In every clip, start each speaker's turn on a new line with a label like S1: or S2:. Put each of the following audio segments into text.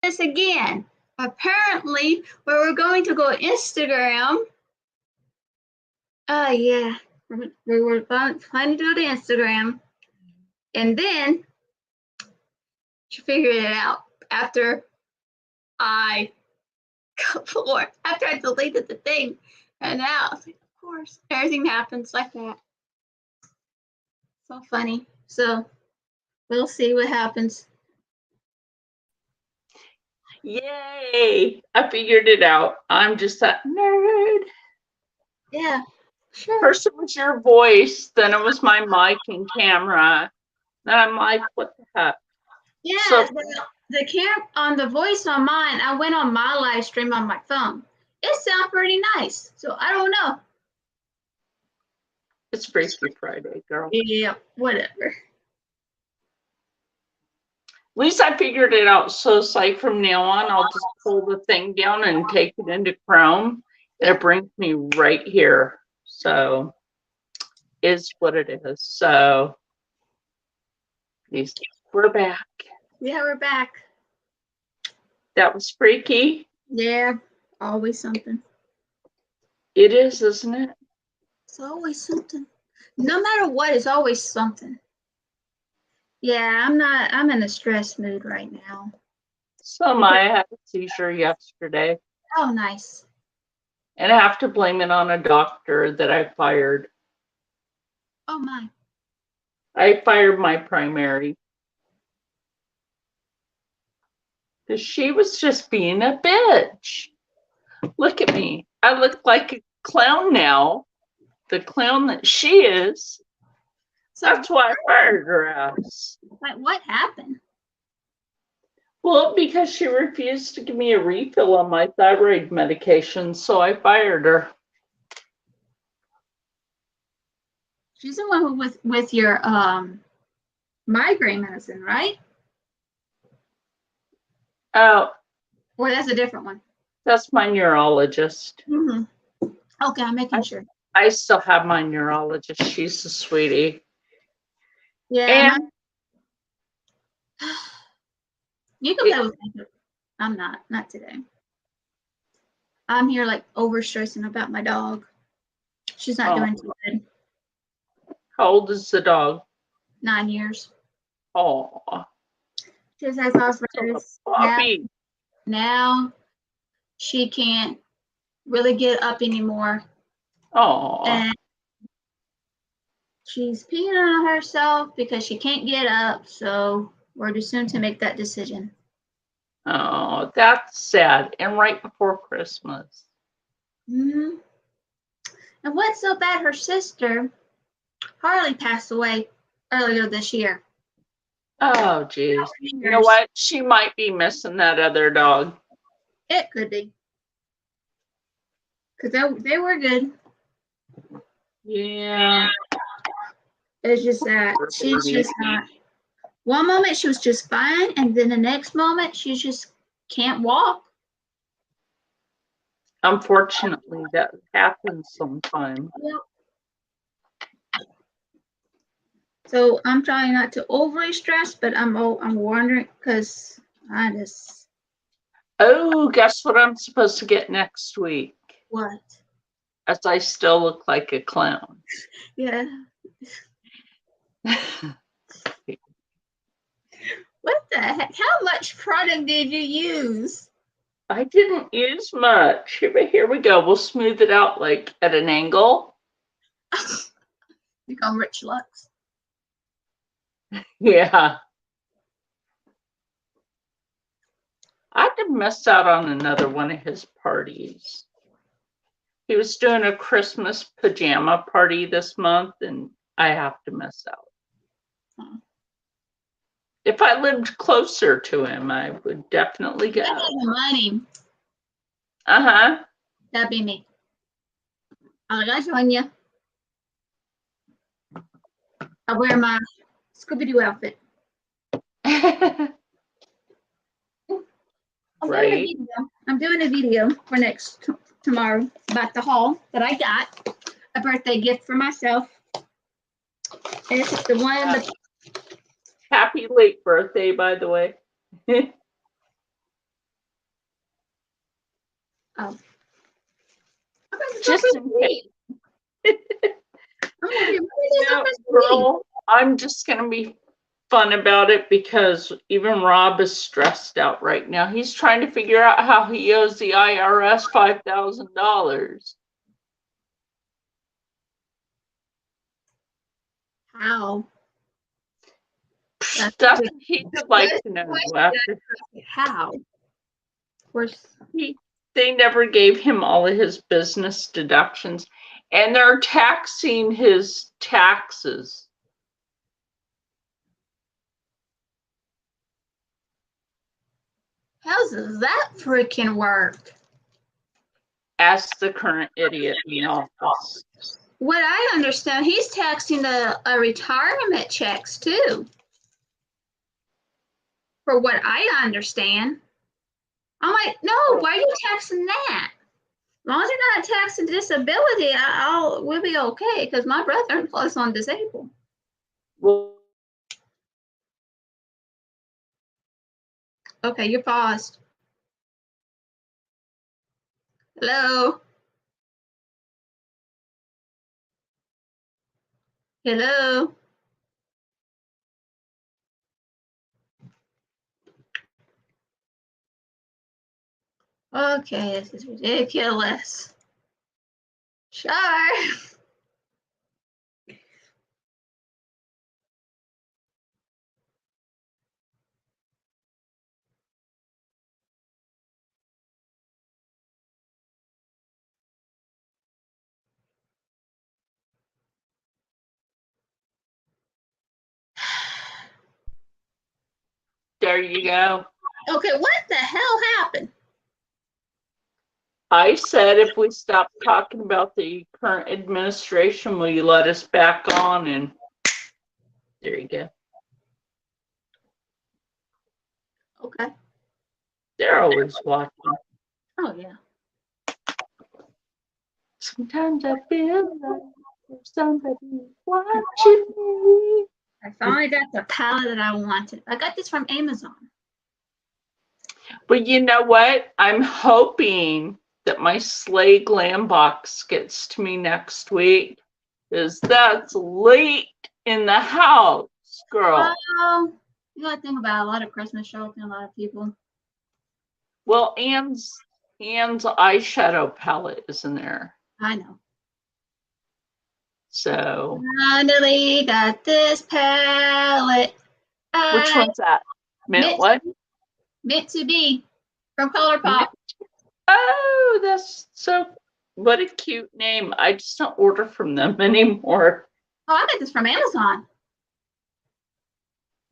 S1: this again. Apparently, we were going to go Instagram. Yeah. We were planning to go to Instagram. And then she figured it out after I deleted the thing. And now, of course, everything happens like that. So funny. So we'll see what happens.
S2: Yay! I figured it out. I'm just that nerd.
S1: Yeah, sure.
S2: First it was your voice, then it was my mic and camera. Then I'm like, what the heck?
S1: Yeah,
S2: So,
S1: the cam on the voice on mine, I went on my live stream on my phone. It sounds pretty nice. So I don't know.
S2: it's Freaky Friday, girl.
S1: Yeah, whatever.
S2: At least I figured it out. So it's like from now on, I'll just pull the thing down and take it into Chrome. And it brings me right here. So is what it is. So we're back.
S1: Yeah, we're back.
S2: That was freaky.
S1: Yeah, always something.
S2: It is, isn't it?
S1: It's always something. No matter what, it's always something. Yeah, I'm in a stress mood right now.
S2: So Maya had a seizure yesterday.
S1: Oh, nice.
S2: And I have to blame it on a doctor that I fired.
S1: Oh, my.
S2: I fired my primary. Because she was just being a bitch. Look at me. I look like a clown now. The clown that she is. So that's why I fired her ass.
S1: Like, what happened?
S2: Well, because she refused to give me a refill on my thyroid medication, so I fired her.
S1: She's the one with your migraine medicine, right?
S2: Oh.
S1: Or that's a different one.
S2: That's my neurologist.
S1: Mm-hmm. Okay, I'm making sure.
S2: I still have my neurologist. She's a sweetie.
S1: Yeah. And you can play with makeup. I'm not today. I'm here like over stressing about my dog. She's not doing too good.
S2: How old is the dog?
S1: 9 years.
S2: Oh.
S1: She just has arthritis. Now she can't really get up anymore.
S2: Oh.
S1: And she's peeing on herself because she can't get up. So we're just soon to make that decision.
S2: Oh, that's sad. And right before Christmas.
S1: Mm-hmm. And what's so bad? Her sister, Harley, passed away earlier this year.
S2: Oh, geez. You know what? She might be missing that other dog.
S1: It could be. Because they were good.
S2: Yeah.
S1: It's just that she's just not. One moment she was just fine, and then the next moment she just can't walk.
S2: Unfortunately, that happens sometimes.
S1: Yep. So I'm trying not to overly stress, but I'm wondering because I just.
S2: Oh, guess what I'm supposed to get next week?
S1: What?
S2: As I still look like a clown.
S1: Yeah. What the heck? How much product did you use?
S2: I didn't use much. But here we go. We'll smooth it out like at an angle.
S1: Become Rich Lux.
S2: Yeah. I could miss out on another one of his parties. He was doing a Christmas pajama party this month, and I have to miss out. Huh. If I lived closer to him, I would definitely go.
S1: Money.
S2: Uh-huh.
S1: That'd be me. I got join you. I'll wear my Scooby-Doo outfit.
S2: Right.
S1: I'm doing a video for tomorrow about the haul that I got. A birthday gift for myself. And it's the one.
S2: Happy late birthday, by the way.
S1: Oh.
S2: Just in case.
S1: No,
S2: Girl, I'm just gonna be fun about it because even Rob is stressed out right now. He's trying to figure out how he owes the IRS $5,000.
S1: How?
S2: That's what he would like to know. After
S1: How? Of course.
S2: they never gave him all of his business deductions, and they're taxing his taxes.
S1: How does that freaking work?
S2: Ask the current idiot in the office.
S1: What I understand, he's taxing the retirement checks too. For what I understand. I'm like, no, why are you taxing that? As long as you're not taxing disability, we'll be okay because my brother-in-law is on disabled.
S2: Well,
S1: Okay, you're paused. Hello? Hello? Okay, this is ridiculous. Sure.
S2: there you go.
S1: Okay, what the hell happened?
S2: I said if we stop talking about the current administration, will you let us back on? And there you go.
S1: Okay.
S2: They're always watching.
S1: Oh, yeah.
S2: Sometimes I feel like there's somebody watching me.
S1: I finally got the palette that I wanted. I got this from Amazon.
S2: But you know what? I'm hoping that my Slay Glam box gets to me next week, because that's late in the house, girl.
S1: Well, you gotta think about a lot of Christmas shopping, a lot of people.
S2: Well, Anne's eyeshadow palette is in there.
S1: I know.
S2: So
S1: Finally got this palette.
S2: which one's that? Mint what?
S1: Meant to be from ColourPop.
S2: Oh, that's so, what a cute name. I just don't order from them anymore.
S1: Oh, I got this from Amazon.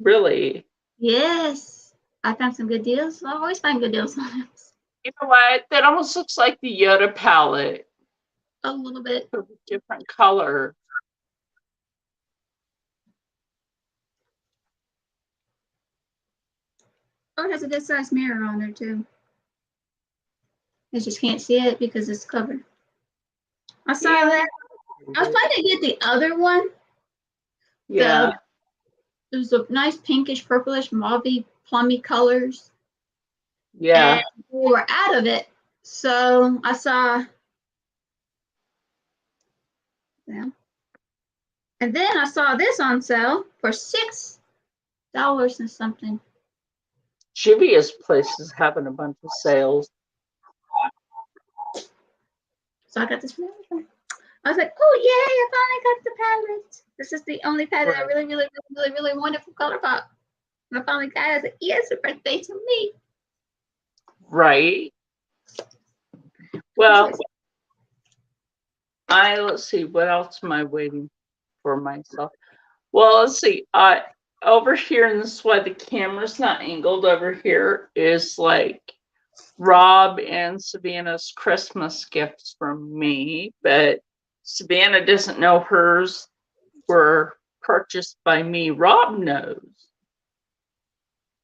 S2: Really?
S1: Yes. I found some good deals. I always find good deals on them.
S2: You know what? That almost looks like the Yoda palette.
S1: A little bit.
S2: With a different color.
S1: Oh, it has a good sized mirror on there too. I just can't see it because it's covered. I saw that. I was trying to get the other one.
S2: Yeah.
S1: It was a nice pinkish, purplish, mauve, plummy colors.
S2: Yeah.
S1: And we were out of it. So I saw. Yeah. And then I saw this on sale for $6 and something.
S2: Juvia's place is having a bunch of sales.
S1: So I got this from Amazon. I was like, oh yay, I finally got the palette. This is the only palette I really wanted from ColourPop. And I finally got it. I was like, yes, a birthday to me.
S2: Right. Well, let's see, what else am I waiting for myself? Well, let's see. Over here, and this is why the camera's not angled over here, is like Rob and Savannah's Christmas gifts from me, but Savannah doesn't know hers were purchased by me. Rob knows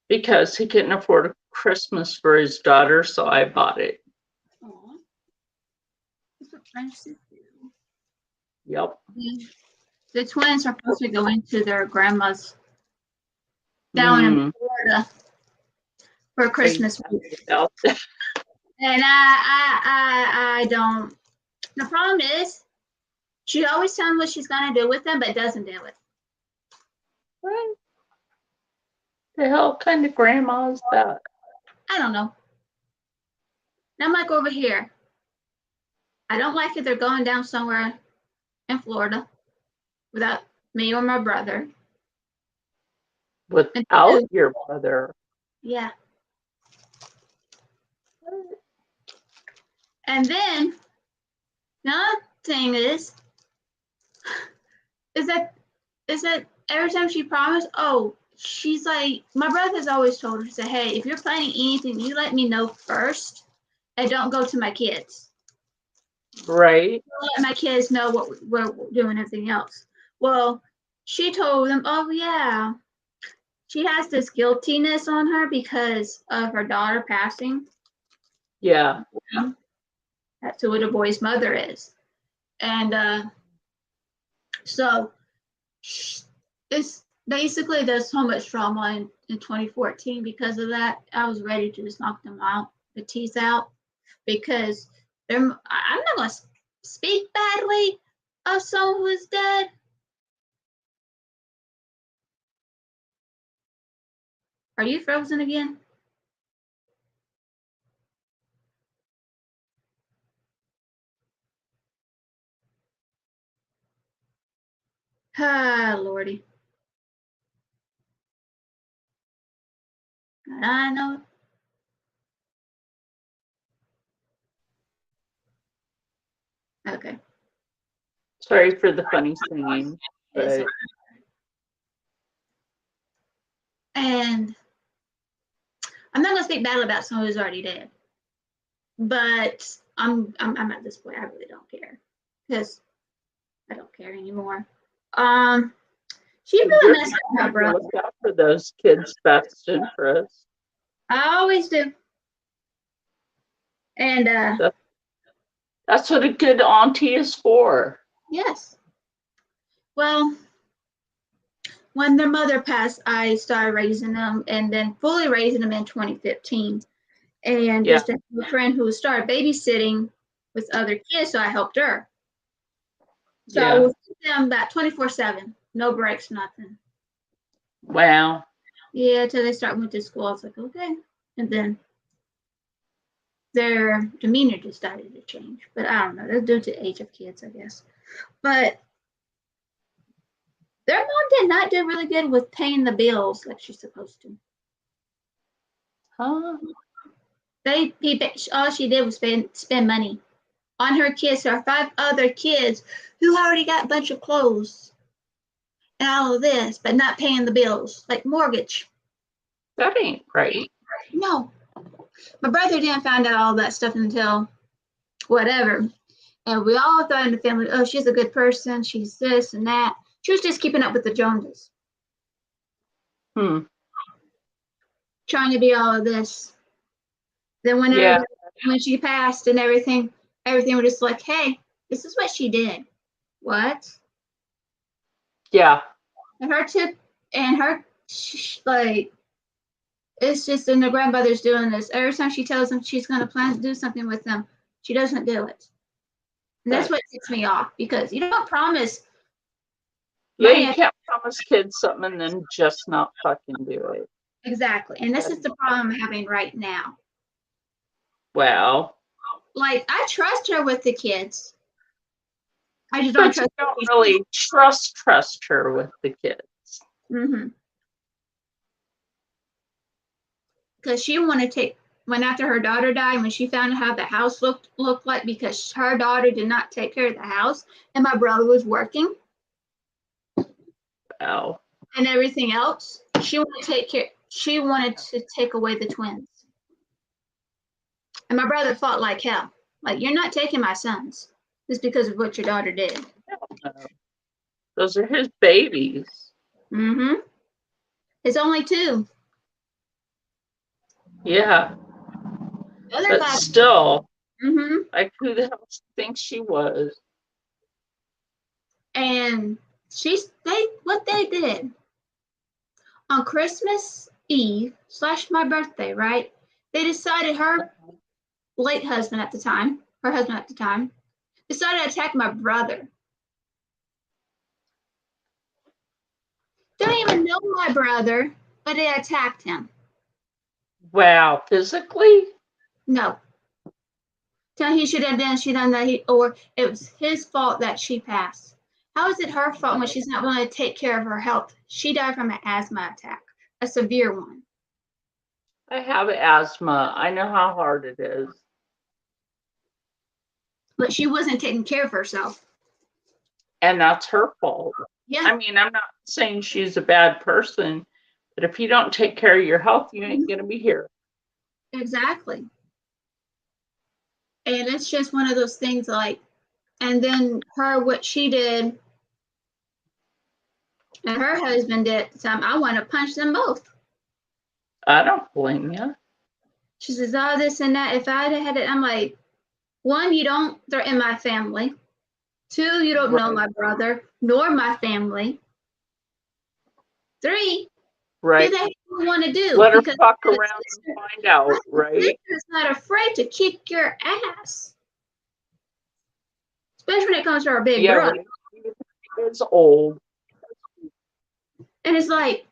S2: because he couldn't afford a Christmas for his daughter, so I bought it.
S1: Aww. That's what friends do.
S2: Yep.
S1: The twins are supposed to be going to their grandma's down in Florida for Christmas week. And I don't. The problem is, she always tells me what she's gonna do with them, but doesn't do it.
S2: What the hell kind of grandma is that?
S1: I don't know. Now I'm like over here. I don't like it. They're going down somewhere in Florida without me or my brother.
S2: Without your brother.
S1: Yeah. And then another thing is that every time she promised, oh, she's like, my brother's always told her, say, hey, if you're planning anything, you let me know first and don't go to my kids.
S2: Right.
S1: Let my kids know what we're doing, everything else. Well, she told them, oh yeah, she has this guiltiness on her because of her daughter passing.
S2: Yeah.
S1: That's who the boy's mother is. And so it's basically there's so much trauma in 2014 because of that. I was ready to just knock them out, the teeth out, because I'm not going to speak badly of someone who's dead. Are you frozen again? Ah, Lordy. I know. Okay.
S2: Sorry for the funny singing. But
S1: And I'm not going to speak badly about someone who's already dead, but I'm at this point I really don't care because I don't care anymore. She really messed up my brother.
S2: Look out for those kids' best interests.
S1: I always do. And
S2: that's what a good auntie is for.
S1: yes. Well, when their mother passed, I started raising them and then fully raising them in 2015. And just a friend who started babysitting with other kids, so I helped her. So I was with them about 24/7, no breaks, nothing.
S2: Wow.
S1: Yeah, till they start went to school. I was like, okay. And then their demeanor just started to change. But I don't know. That's due to age of kids, I guess. But their mom did not do really good with paying the bills like she's supposed to.
S2: Huh?
S1: All she did was spend money on her kids, her 5 other kids who already got a bunch of clothes and all of this, but not paying the bills, like mortgage.
S2: That ain't right.
S1: No. My brother didn't find out all that stuff until whatever. And we all thought in the family, oh, she's a good person. She's this and that. She was just keeping up with the Joneses. Trying to be all of this. Then when she passed and everything was just like, hey, this is what she did. What?
S2: Yeah.
S1: And like, it's just, and the grandmother's doing this. Every time she tells them she's going to plan to do something with them, she doesn't do it. And that's what ticks me off, because you don't promise.
S2: Yeah, you can't promise kids something and then just not fucking do it.
S1: Exactly. And this is the problem I'm having right now.
S2: Well.
S1: Like, I trust her with the kids. I just
S2: don't trust her. You don't really trust her with the kids.
S1: Mm-hmm. Because she wanted to when after her daughter died, when she found out how the house looked like, because her daughter did not take care of the house and my brother was working.
S2: Wow.
S1: And everything else, she wanted to take away the twins. And my brother fought like hell. Like, you're not taking my sons just because of what your daughter did.
S2: Those are his babies.
S1: Mm-hmm. It's only 2.
S2: Yeah. But still, like, who the hell thinks she was?
S1: And what they did on Christmas Eve / my birthday, right? They decided her late husband at the time, her husband at the time, decided to attack my brother. Don't even know my brother, but they attacked him.
S2: Wow, physically?
S1: No. So he should have done, she done that, or it was his fault that she passed. How is it her fault when she's not willing to take care of her health? She died from an asthma attack, a severe one.
S2: I have asthma. I know how hard it is.
S1: But she wasn't taking care of herself.
S2: And that's her fault.
S1: Yeah.
S2: I mean, I'm not saying she's a bad person, but if you don't take care of your health, you ain't gonna be here.
S1: Exactly. And it's just one of those things like, and then what she did, and her husband did at the time, I want to punch them both.
S2: I don't blame you.
S1: She says, oh, this and that. If I'd had it, I'm like, one, you don't threaten my family. Two, you don't know my brother, nor my family. Three,
S2: right.
S1: do they want to do?
S2: Let her fuck around and find out, right?
S1: Sister's not afraid to kick your ass. Especially when it comes to our big brother.
S2: It's old.
S1: And it's like,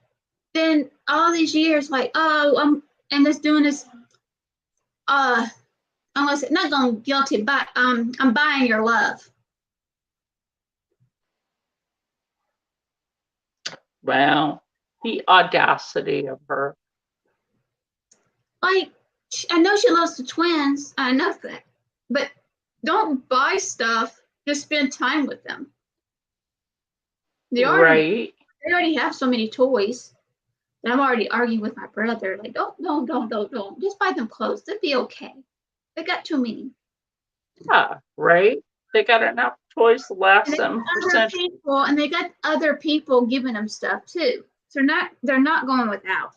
S1: then all these years, like, oh, and this doing this, unless not going guilty, but I'm buying your love.
S2: Wow, the audacity of her.
S1: Like, I know she loves the twins, I know that, but don't buy stuff. Just spend time with them. They already have so many toys. And I'm already arguing with my brother. Like, don't. Just buy them clothes. They'll be okay. They got too many.
S2: Yeah, right. They got enough toys to last them for centuries.
S1: And they got other people giving them stuff too. So they're not going without.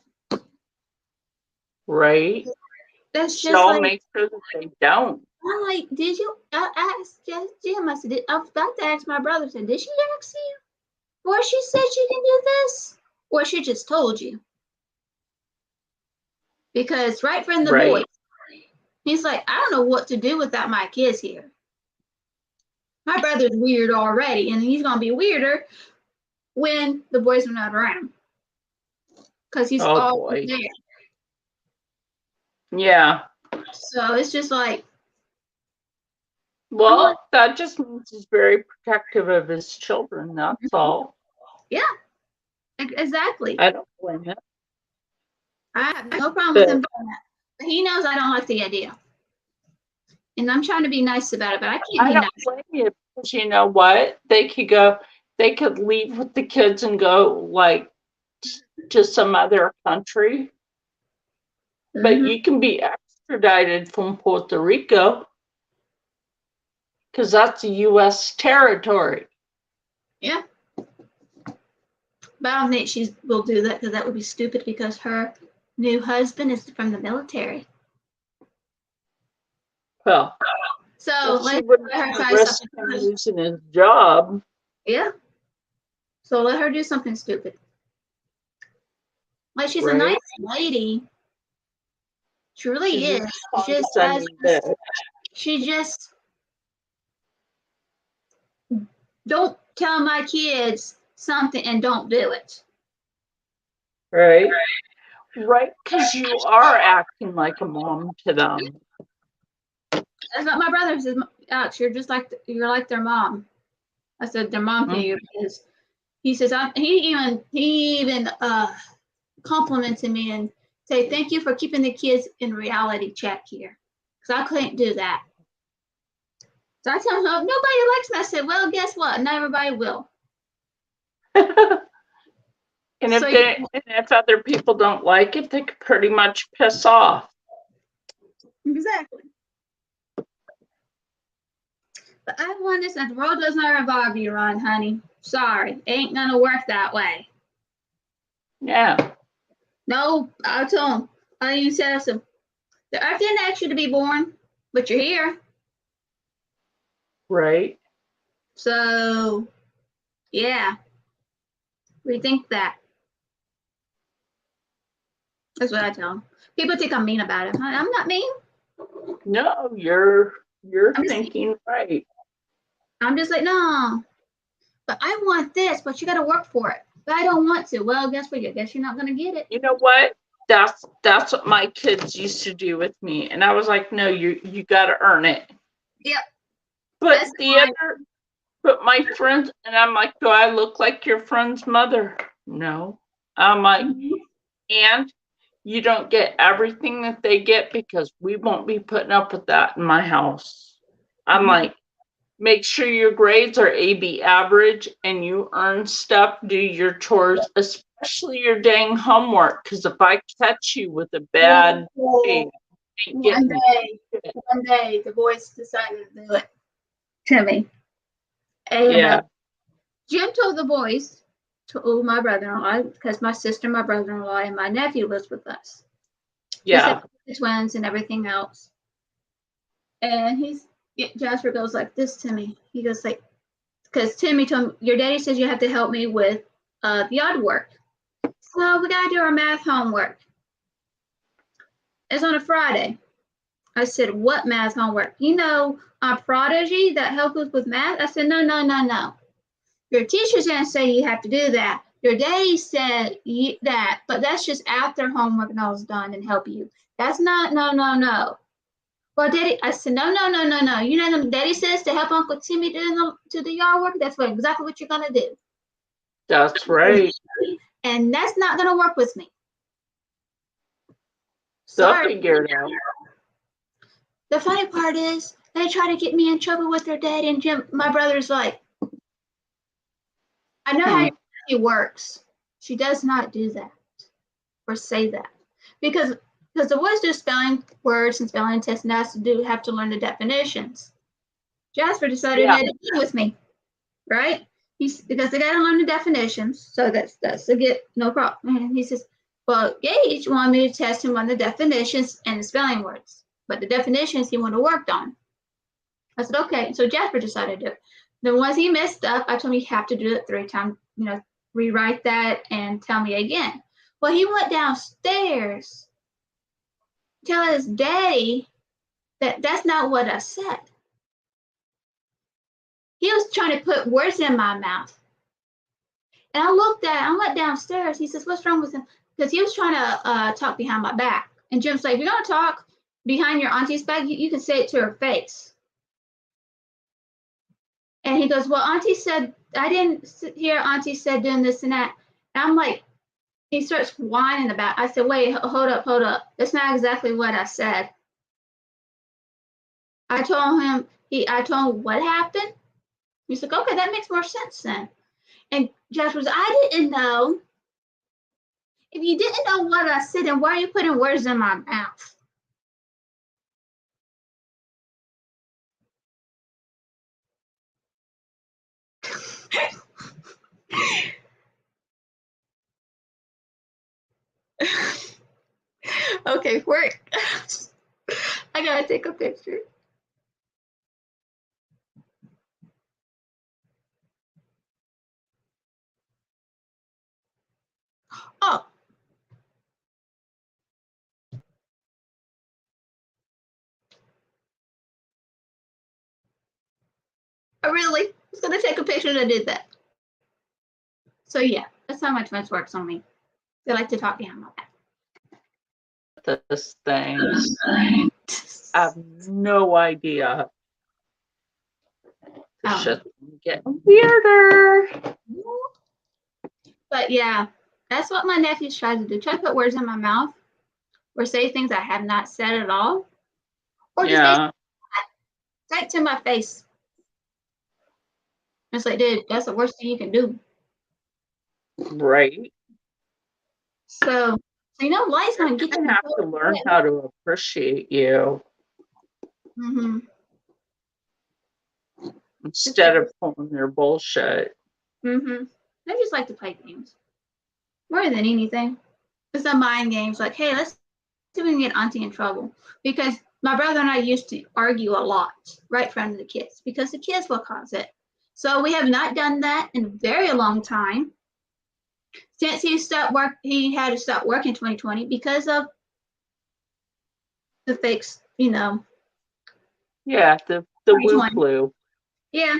S2: Right.
S1: That's just
S2: so
S1: like,
S2: make sure that they don't.
S1: I'm like, did you ask Jim? I said, I forgot to ask my brother. I said, did she ask you? Or she said she can do this? Or she just told you? Because right from the boy, he's like, I don't know what to do without my kids here. My brother's weird already, and he's gonna be weirder when the boys are not around. Because he's always there.
S2: Yeah.
S1: So it's just like,
S2: well, that just means he's very protective of his children. That's all.
S1: Yeah, exactly.
S2: I don't blame him.
S1: I have no problem with him doing that. But he knows I don't like the idea. And I'm trying to be nice about it, but I can't be nice. I don't
S2: blame you, because you know what? They could leave with the kids and go like to some other country. Mm-hmm. But you can be extradited from Puerto Rico because that's a U.S. territory.
S1: Yeah. But I don't think she will do that, because that would be stupid, because her new husband is from the military.
S2: Well,
S1: so
S2: let her try risk him losing his job.
S1: Yeah. So let her do something stupid. Like, she's a nice lady. She really is. She just don't tell my kids something and don't do it.
S2: Right. Right, because you are acting like a mom to them.
S1: That's what my brother says. Alex, you're like their mom. I said their mom to you, because he says he even complimented me and say thank you for keeping the kids in reality check here, because I couldn't do that. So I tell him, nobody likes me. I said, well, guess what? Not everybody will.
S2: And if other people don't like it, they could pretty much piss off.
S1: Exactly. But I want this, and the world does not revolve you, Ron, honey. Sorry, it ain't gonna work that way.
S2: Yeah.
S1: No, I told him. I even said, so the earth didn't ask you to be born, but you're here.
S2: Right.
S1: So, yeah. Rethink that. That's what I tell them. People think I'm mean about it. I'm not mean.
S2: No, you're
S1: I'm just,
S2: thinking right.
S1: I'm just like, no, but I want this, but you got to work for it. But I don't want to. Well, guess what? I guess you're not going to get it.
S2: You know what? That's what my kids used to do with me, and I was like, no, you got to earn it.
S1: Yep.
S2: But
S1: That's
S2: the
S1: fine.
S2: other, but my friends, and I'm like, do I look like your friend's mother? No. I'm like, and you don't get everything that they get because we won't be putting up with that in my house. I'm like, make sure your grades are AB average and you earn stuff, do your chores, especially your dang homework. Because if I catch you with a bad grade,
S1: One day, the boys decided to do it to me. And
S2: yeah,
S1: Jim told the boys, told my brother-in-law, because my sister, my brother-in-law, and my nephew lives with us.
S2: yeah,
S1: The twins and everything else. And Jasper goes like this to me. He goes like, because Timmy told me, your daddy says you have to help me with the yard work. So we got to do our math homework. It's on a Friday. I said, what math homework? You know, our Prodigy that helps us with math? I said, no. Your teacher's going to say you have to do that. Your daddy said that, but that's just after homework and all's done and help you. That's not, no. Well, Daddy, I said, no. You know what Daddy says to help Uncle Timmy do the yard work? That's exactly what you're going to do.
S2: that's right.
S1: And that's not going to work with me.
S2: They'll
S1: Sorry.
S2: figure it out.
S1: The funny part is they try to get me in trouble with their dad, and Jim, my brother's like, I know how she works. She does not do that or say that because the boys do spelling words and spelling tests and have to learn the definitions. Jasper decided to do with me, right? Because they got to learn the definitions, so that's a get no problem. And he says, well, Gage wanted me to test him on the definitions and the spelling words, but the definitions he wanted worked on. I said, okay. So Jasper decided to do it. The ones he messed up, I told him you have to do it 3 times, rewrite that and tell me again. Well, he went downstairs telling his daddy that that's not what I said. He was trying to put words in my mouth. And I went downstairs. He says, what's wrong with him? Because he was trying to talk behind my back. And Jim's like, if you're going to talk behind your auntie's back, you can say it to her face. And he goes, well, Auntie said, I didn't hear Auntie said doing this and that. And I'm like, he starts whining about it. I said, wait, hold up. That's not exactly what I said. I told him what happened. He's like, okay, that makes more sense then. And Josh was, I didn't know. If you didn't know what I said, then why are you putting words in my mouth? Okay, I gotta take a picture. Oh. I really was gonna take a picture and I did that. So yeah, that's how my twins works on me. They like to talk behind my back.
S2: This thing. I have no idea. The shit's getting weirder.
S1: But yeah, that's what my nephews try to do. Try to put words in my mouth or say things I have not said at all. Or just say right to my face. It's like, dude, that's the worst thing you can do.
S2: Right.
S1: So life's gonna get you.
S2: You have to learn how to appreciate you.
S1: Mm-hmm.
S2: Instead of pulling their bullshit.
S1: Mm-hmm. I just like to play games. More than anything. It's the mind games. Like, hey, let's see if we can get Auntie in trouble. Because my brother and I used to argue a lot right in front of the kids because the kids will cause it. So we have not done that in a very long time. Since he had to stop work in 2020 because of the fakes,
S2: Yeah, the Woo
S1: 2020.
S2: flu.
S1: Yeah.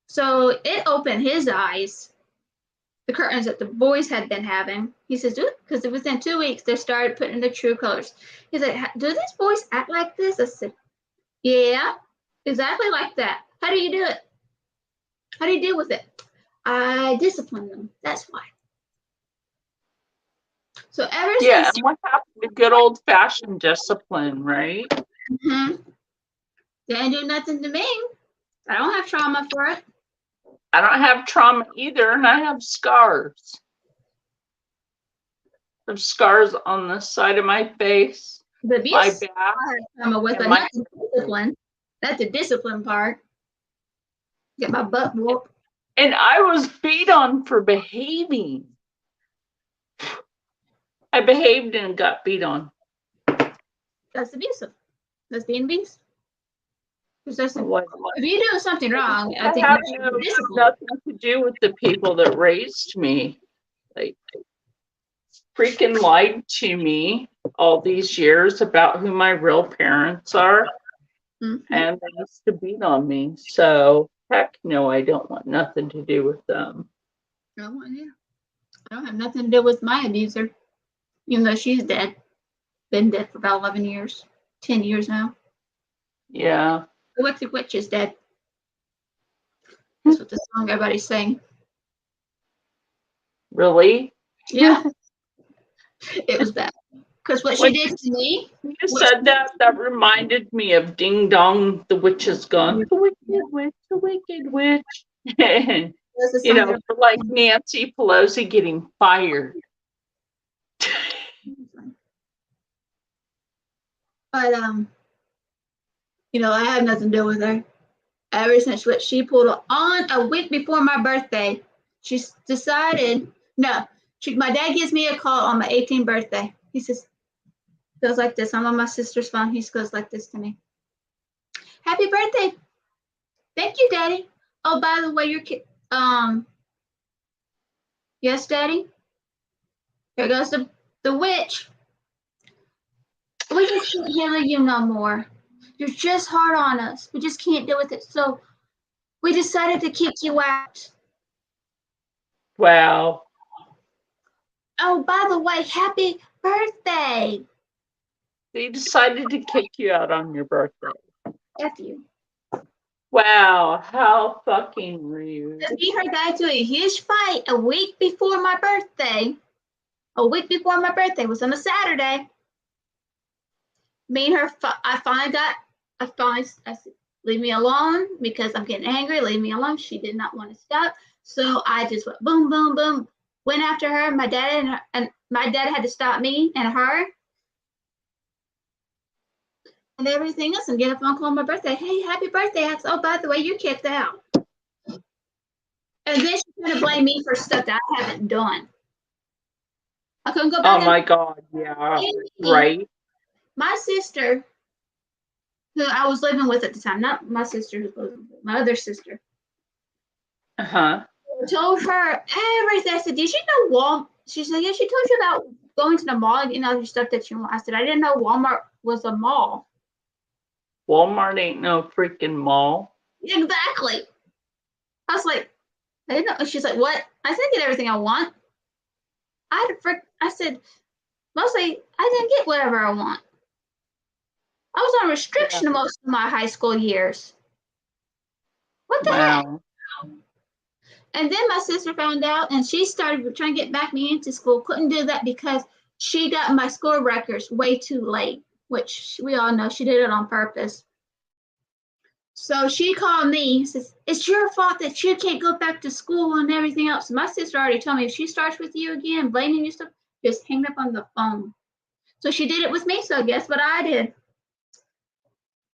S1: So it opened his eyes, the curtains that the boys had been having. He says, because within 2 weeks they started putting the true colors. He said, do these boys act like this? I said, yeah, exactly like that. How do you do it? How do you deal with it? I discipline them. That's why. So ever
S2: Yeah,
S1: since,
S2: and what happened to good old fashioned discipline, right?
S1: they didn't do nothing to me. I don't have trauma for it.
S2: I don't have trauma either, and I have scars. I have scars on the side of my face,
S1: The
S2: my
S1: abuse
S2: back,
S1: I have trauma with,
S2: and
S1: but
S2: my
S1: not the discipline. That's the discipline part. Get my butt whooped.
S2: and I was beat on for behaving. I behaved and got beat on.
S1: That's abusive. That's being abused. If
S2: What?
S1: you're doing something wrong, I
S2: I
S1: think
S2: have
S1: you should be disciplined.
S2: nothing to do with the people that raised me. Like, freaking lied to me all these years about who my real parents are, and they used to beat on me. So heck no, I don't want nothing to do with them.
S1: No, yeah. I don't have nothing to do with my abuser, even though she's dead. Been dead for about 11 years, 10 years now.
S2: Yeah.
S1: The Wicked Witch is dead. That's what the song everybody's saying.
S2: Really?
S1: Yeah, it was bad. Because what she did to me.
S2: You said that reminded me of Ding Dong, the witch is gone. The wicked witch, the wicked witch. You know, for like Nancy Pelosi getting fired.
S1: But I have nothing to do with her. Ever since what she pulled on a week before my birthday, she decided. No, my dad gives me a call on my 18th birthday. He says, goes like this. I'm on my sister's phone. He goes like this to me. Happy birthday. Thank you, Daddy. Oh, by the way, your kid. Yes, Daddy. Here goes the witch. We just can't handle you no more. You're just hard on us. We just can't deal with it. So we decided to kick you out.
S2: Wow.
S1: Oh, by the way, happy birthday.
S2: They decided to kick you out on your birthday.
S1: F you.
S2: Wow, how fucking rude.
S1: We heard that to a huge fight a week before my birthday. A week before my birthday was on a Saturday. Me and her, I said, leave me alone because I'm getting angry. Leave me alone. She did not want to stop. So I just went boom, boom, boom. Went after her. My dad and my dad had to stop me and her and everything else and get a phone call on my birthday. Hey, happy birthday. I said, oh, by the way, you're kicked out. And then she's going to blame me for stuff that I haven't done. I couldn't go back.
S2: Oh my God, yeah, right.
S1: My sister, who I was living with at the time, not my sister, my other sister, told her everything. I said, did you know Walmart? She said, yeah, she told you about going to the mall and getting all your stuff that you want. I said, I didn't know Walmart was a mall.
S2: Walmart ain't no freaking mall.
S1: Exactly. I was like, I didn't know. She's like, what? I said, get everything I want. I said, mostly, I didn't get whatever I want. I was on restriction most of my high school years. What the heck? And then my sister found out and she started trying to get back me into school. Couldn't do that because she got my school records way too late, which we all know she did it on purpose. So she called me and says, it's your fault that you can't go back to school and everything else. My sister already told me if she starts with you again, blaming you stuff, just hang up on the phone. So she did it with me. So guess what I did?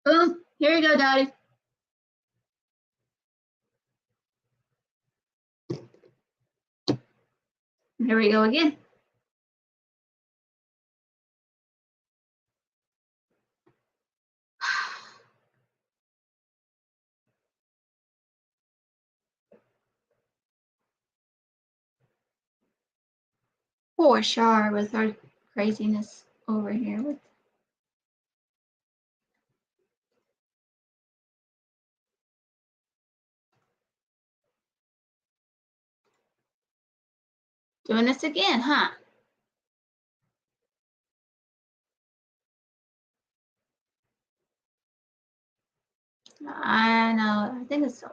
S1: Boom, here you go, Daddy. Here we go again. Poor Shar with her craziness over here. Doing this again, huh? I know. I think it's so.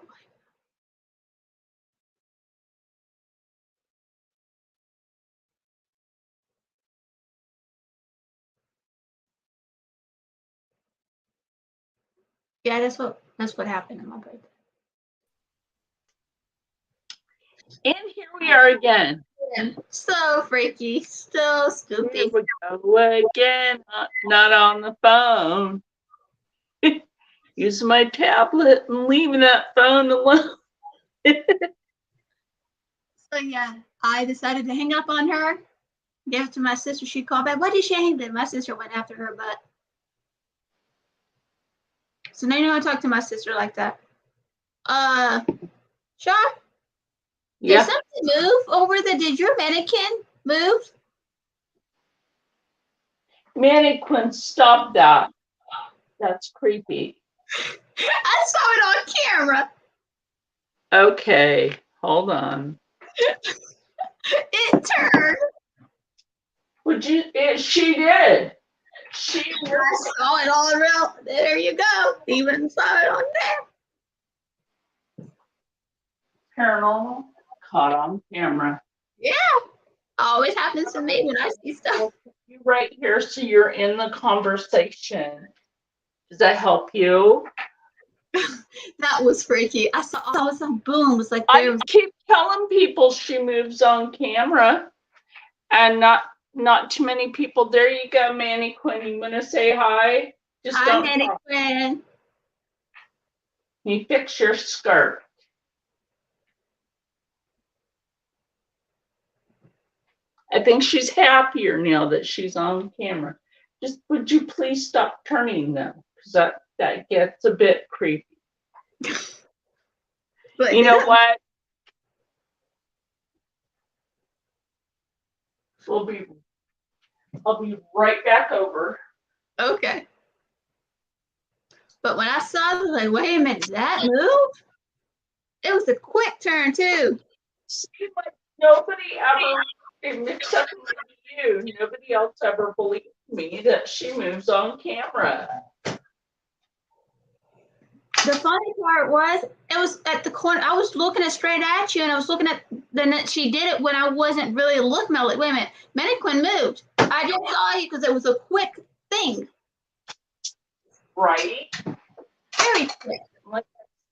S1: Yeah, that's what happened in my birthday.
S2: And here we are again.
S1: So freaky, so
S2: Here
S1: stupid.
S2: we go again. Not on the phone. Using my tablet and leaving that phone alone.
S1: So yeah, I decided to hang up on her. Gave it to my sister. She called back. Why did she hang up? My sister went after her butt. So now you know I talk to my sister like that. Sure. Did
S2: Yeah.
S1: something move over the? Did your mannequin move?
S2: Mannequin, stop that. That's creepy.
S1: I saw it on camera.
S2: Okay, hold on.
S1: It turned.
S2: She did.
S1: I saw it all around. There you go. Even saw it on there.
S2: Paranormal caught on camera.
S1: Yeah. Always happens to me when I see stuff.
S2: You right here, so you're in the conversation. Does that help you?
S1: That was freaky. I saw some boom. It was like there
S2: I
S1: was.
S2: keep telling people she moves on camera, and not too many people. There you go, Manny Quinn. You want to say hi? Just
S1: Hi,
S2: don't
S1: Manny
S2: talk.
S1: Quinn.
S2: You fix your skirt. I think she's happier now that she's on camera. Just would you please stop turning them? Because that gets a bit creepy.
S1: But
S2: You know what? I'll be right back over.
S1: okay. But when I saw it, I was like, wait a minute, did that move? It was a quick turn too.
S2: See, like nobody ever, except you, nobody else ever believed me that she moves on camera.
S1: The funny part was, it was at the corner. I was looking straight at you, and I was looking at. Then she did it when I wasn't really looking. I was like, wait a minute, Mannequin moved. I just saw you because it was a quick thing.
S2: Right?
S1: Very quick.
S2: Like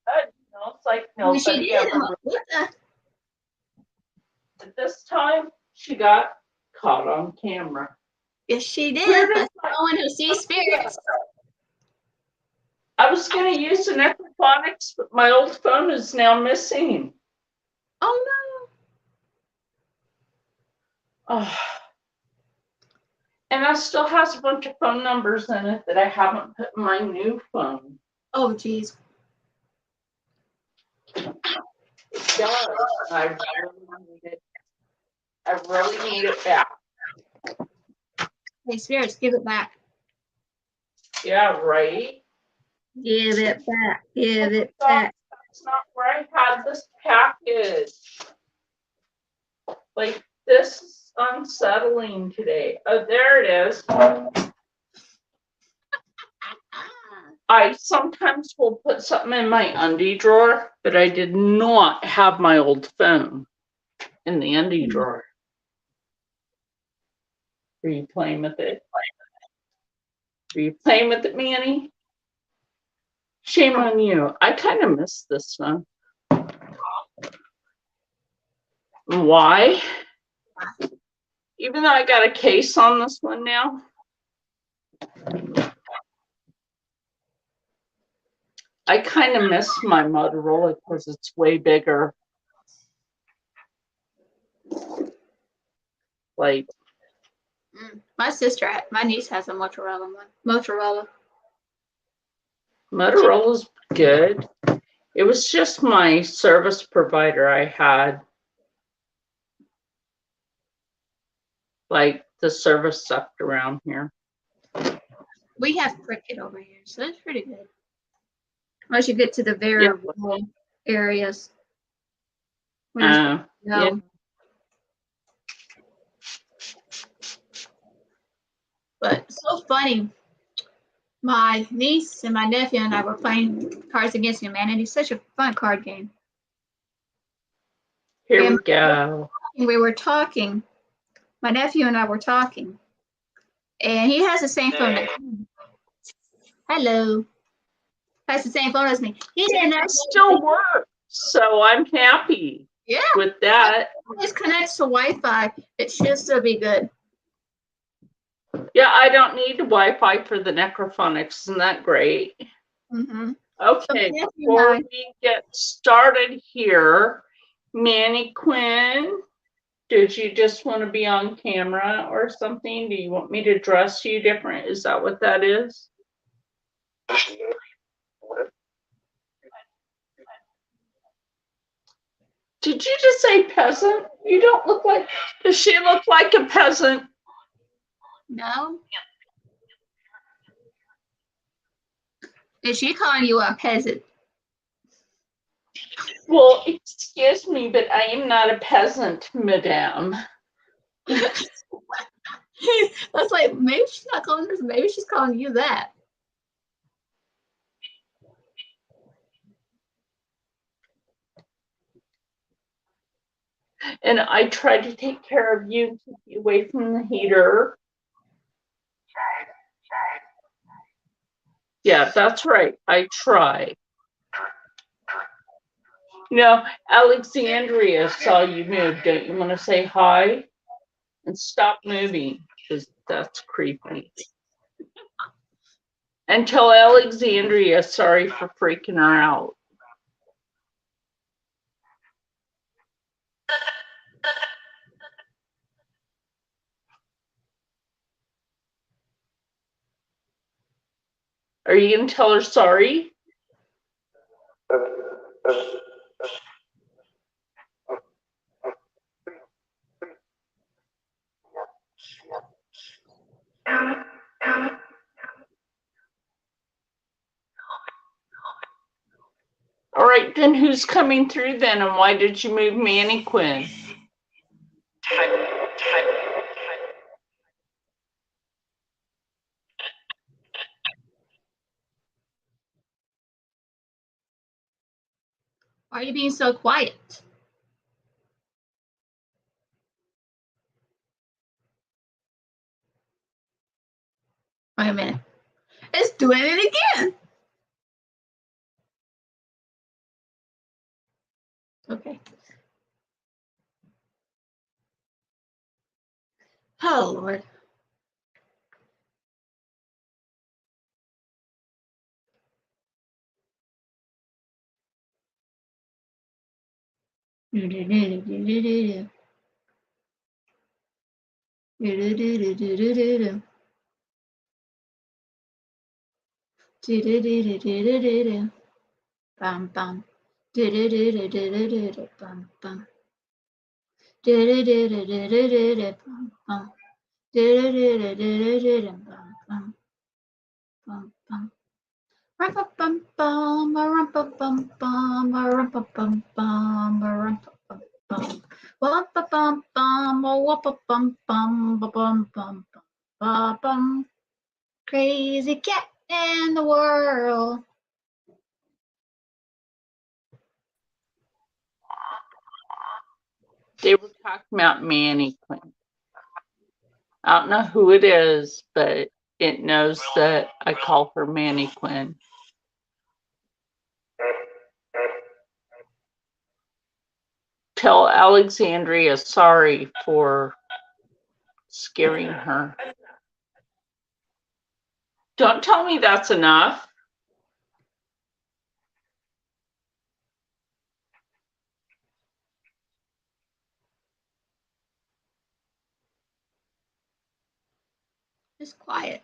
S2: I said, it's like
S1: When she
S2: nobody
S1: did it,
S2: ever.
S1: what the?
S2: But this time, she got caught on camera.
S1: Yes, she
S2: Where
S1: did.
S2: did
S1: But someone who sees spirits.
S2: I was going to use an aquaponics, but my old phone is now missing.
S1: Oh
S2: Oh. And I still has a bunch of phone numbers in it that I haven't put in my new phone.
S1: no. Oh geez.
S2: It does. I really need it. I really need it back.
S1: Hey, spirits, give it back.
S2: Yeah, right?
S1: Give it back. Give it
S2: Oh,
S1: back.
S2: that's not where I had this package. Like, this is unsettling today. Oh, there it is. I sometimes will put something in my undie drawer, but I did not have my old phone in the undie drawer. Are you playing with it? Are you playing with it, Manny? Shame on you. I kind of miss this one. Why? Even though I got a case on this one now. I kind of miss my Motorola because it's way bigger. Like,
S1: My niece has a Motorola one.
S2: Motorola's good. It was just my service provider I had. Like, the service sucked around here.
S1: We have Cricket over here, so it's pretty good. Once you get to the very rural areas.
S2: Yeah.
S1: No. But so funny. My niece and my nephew and I were playing Cards Against Humanity. Such a fun card game.
S2: Here
S1: And
S2: we go.
S1: we were talking. My nephew and I were talking, and he has the same phone. Hello. Has the same phone as me. He didn't
S2: It still works, so I'm happy
S1: Yeah.
S2: with that.
S1: This connects to Wi-Fi. It should still be good.
S2: Yeah, I don't need Wi-Fi for the necrophonics. Isn't that great?
S1: Mm-hmm.
S2: Okay,
S1: So,
S2: before we get started here, Manny Quinn, did you just want to be on camera or something? Do you want me to dress you different? Is that what that is? Did you just say peasant? You don't look like, does she look like a peasant?
S1: No. Is she calling you a peasant?
S2: Well, excuse me, but I am not a peasant, madame.
S1: That's like, maybe she's not calling this, maybe she's calling you that.
S2: And I try to take care of you and keep you away from the heater. Yeah, that's right. I try. You know, Alexandria saw you move. Don't you want to say hi? And stop moving, because that's creepy. And tell Alexandria sorry for freaking her out. Are you going to tell her sorry? All right, then who's coming through then, and why did you move Manny Quinn?
S1: Why are you being so quiet? Wait a minute. It's doing it again. Okay. Oh, Lord. Bum bum. Bum bum. Bum bum. Rum-pa-bum-bum, rum-pa-bum-bum, rum-pa-bum-bum, rum-pa-bum-bum. Wum-pa-bum-bum, wum-pa-bum-bum, ba-bum-bum, ba-bum. Crazy cat in the world.
S2: They were talking about Manny Quinn. I don't know who it is, but it knows that I call her Manny Quinn. Tell Alexandria sorry for scaring her. Don't tell me that's enough.
S1: Just quiet.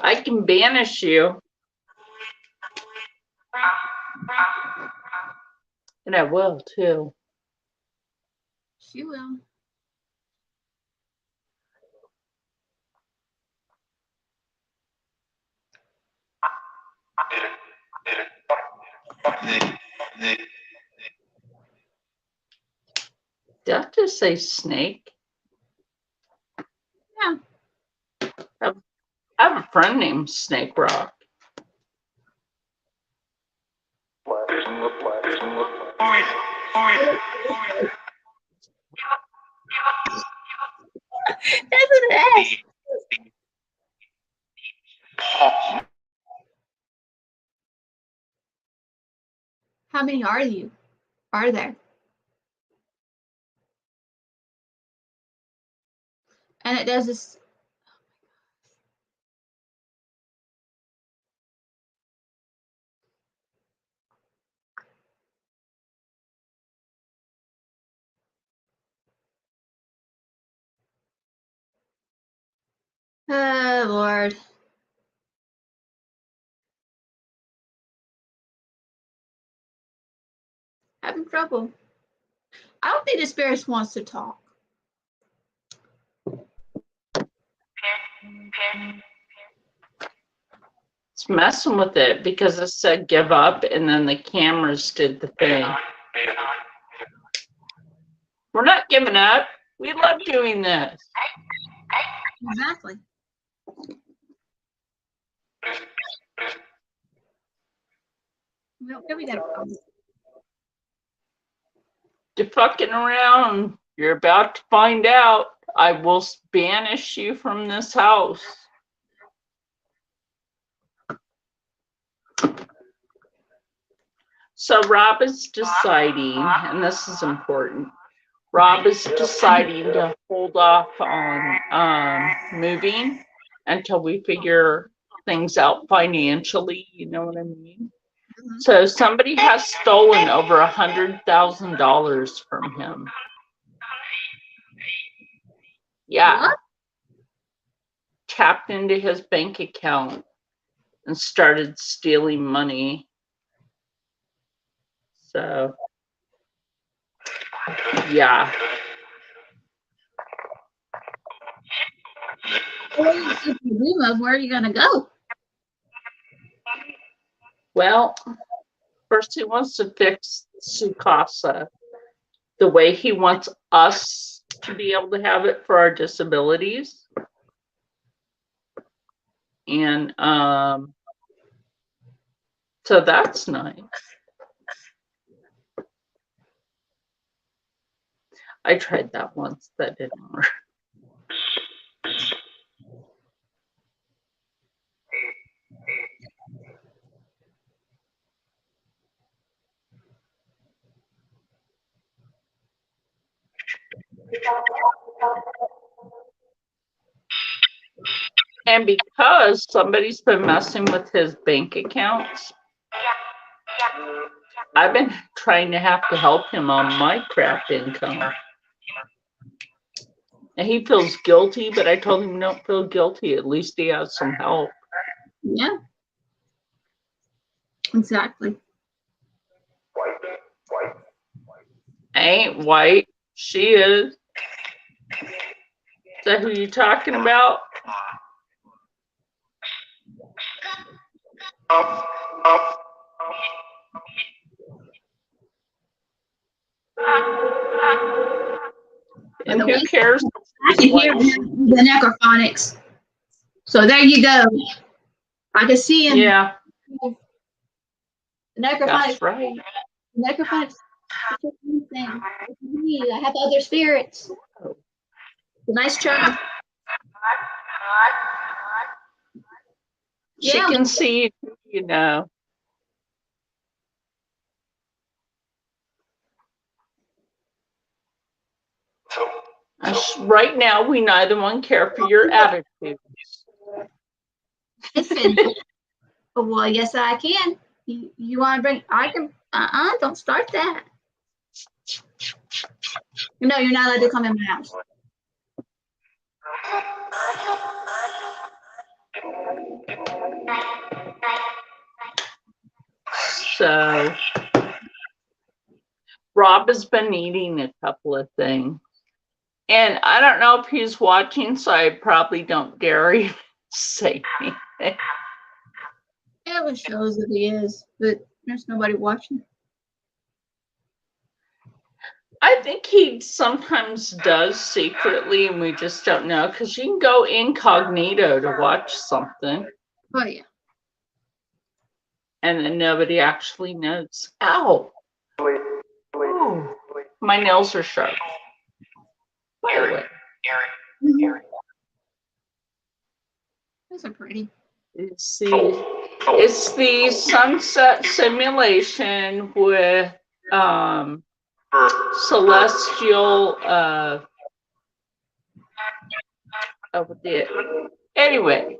S2: I can banish you. And I will too.
S1: She will.
S2: Did I just say snake? friend named Snake Rock.
S1: That's what it is. How many are there? And it does this. Oh, Lord. Having trouble. I don't think the spirit wants to talk.
S2: It's messing with it because it said give up and then the cameras did the thing. We're not giving up. We love doing this.
S1: Exactly. We don't care we got a problem.
S2: You're fucking around. You're about to find out. I will banish you from this house. So Rob is deciding, and this is important, Rob is deciding to hold off on moving until we figure things out financially, you know what I mean?
S1: Mhm.
S2: So somebody has stolen over $100,000 from him. Yeah.
S1: What?
S2: Tapped into his bank account and started stealing money. So, yeah.
S1: Well, if you do move, where are you going to go?
S2: Well, first he wants to fix Sukasa the way he wants us to be able to have it for our disabilities. And so that's nice. I tried that once. That didn't work. And because somebody's been messing with his bank accounts, I've been trying to have to help him on my crap income. And he feels guilty, but I told him don't feel guilty. At least he has some help.
S1: Yeah. Exactly.
S2: I ain't white. She is. Is that who you talking about? And who cares?
S1: I can hear the necrophonics. So there you go. I can see him.
S2: Yeah,
S1: The necrophonics.
S2: that's right.
S1: Necrophonics. I have other spirits. Nice try.
S2: She
S1: Yeah.
S2: can see, you know. Right now, we neither one care for your attitudes.
S1: Listen. Well, yes, I can. You want to bring? I can. Don't start that. No, you're not allowed to come in my house.
S2: So, Rob has been eating a couple of things. And I don't know if he's watching, so I probably don't dare even say anything.
S1: It shows that he is, but there's nobody watching.
S2: I think he sometimes does secretly, and we just don't know, because you can go incognito to watch something,
S1: Oh yeah.
S2: and then nobody actually knows. Ow! Oh, my nails are sharp. By the way,
S1: Those are pretty.
S2: it's the sunset simulation with celestial anyway,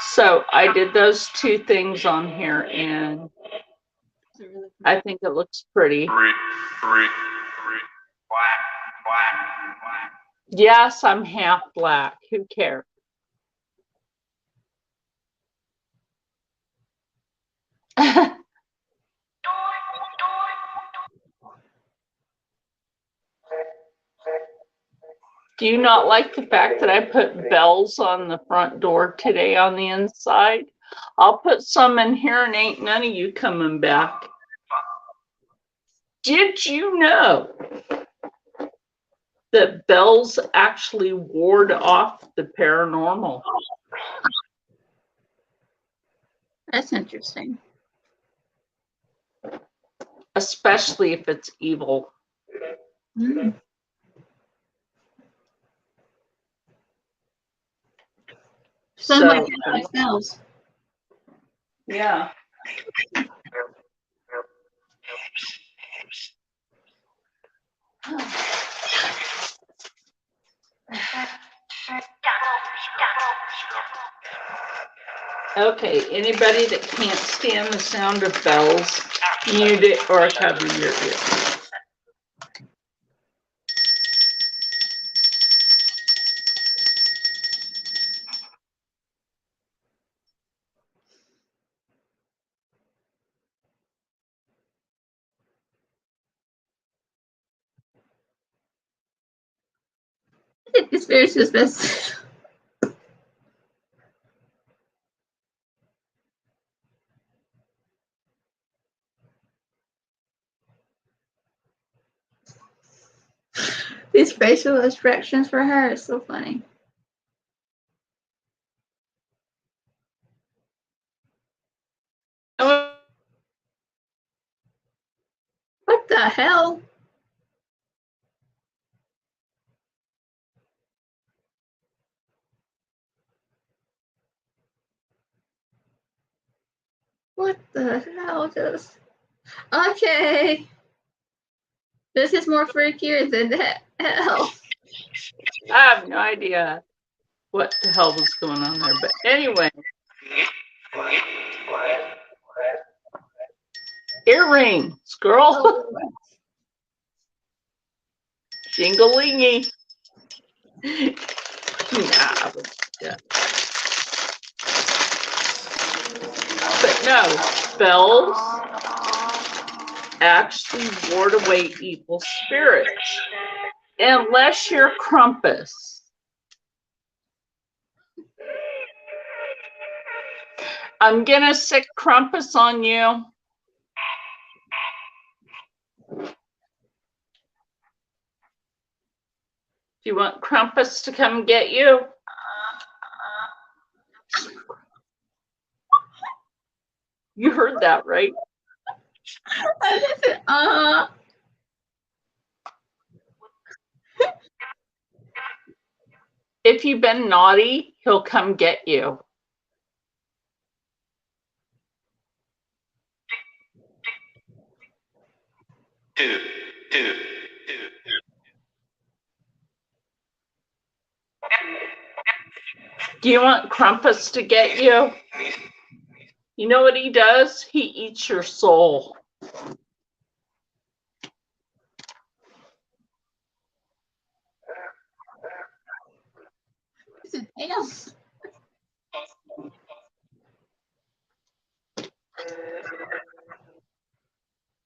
S2: so I did those two things on here, and
S1: Those are really pretty.
S2: I think it looks pretty. Yes, I'm half black. Who cares? Do you not like the fact that I put bells on the front door today on the inside? I'll put some in here and ain't none of you coming back. Did you know that bells actually ward off the paranormal?
S1: That's interesting.
S2: Especially if it's evil.
S1: Mm. Sounds like it like smells.
S2: Yeah. Okay, anybody that can't stand the sound of bells, mute it or cover your ears.
S1: I think this very suspicious. These facial expressions for her is so funny. What the hell? What the hell just... Okay. This is more freakier than that. Hell.
S2: I have no idea what the hell was going on there, but anyway. Earrings, girl.
S1: Oh.
S2: Jingle-lingy. Yeah. But no, bells actually ward away evil spirits. Unless you're Krampus. I'm gonna sick Krampus on you. Do you want Krampus to come get you? You heard that, right? If you've been naughty, he'll come get you. Do you want Krampus to get you? You know what he does? He eats your soul.
S1: Damn.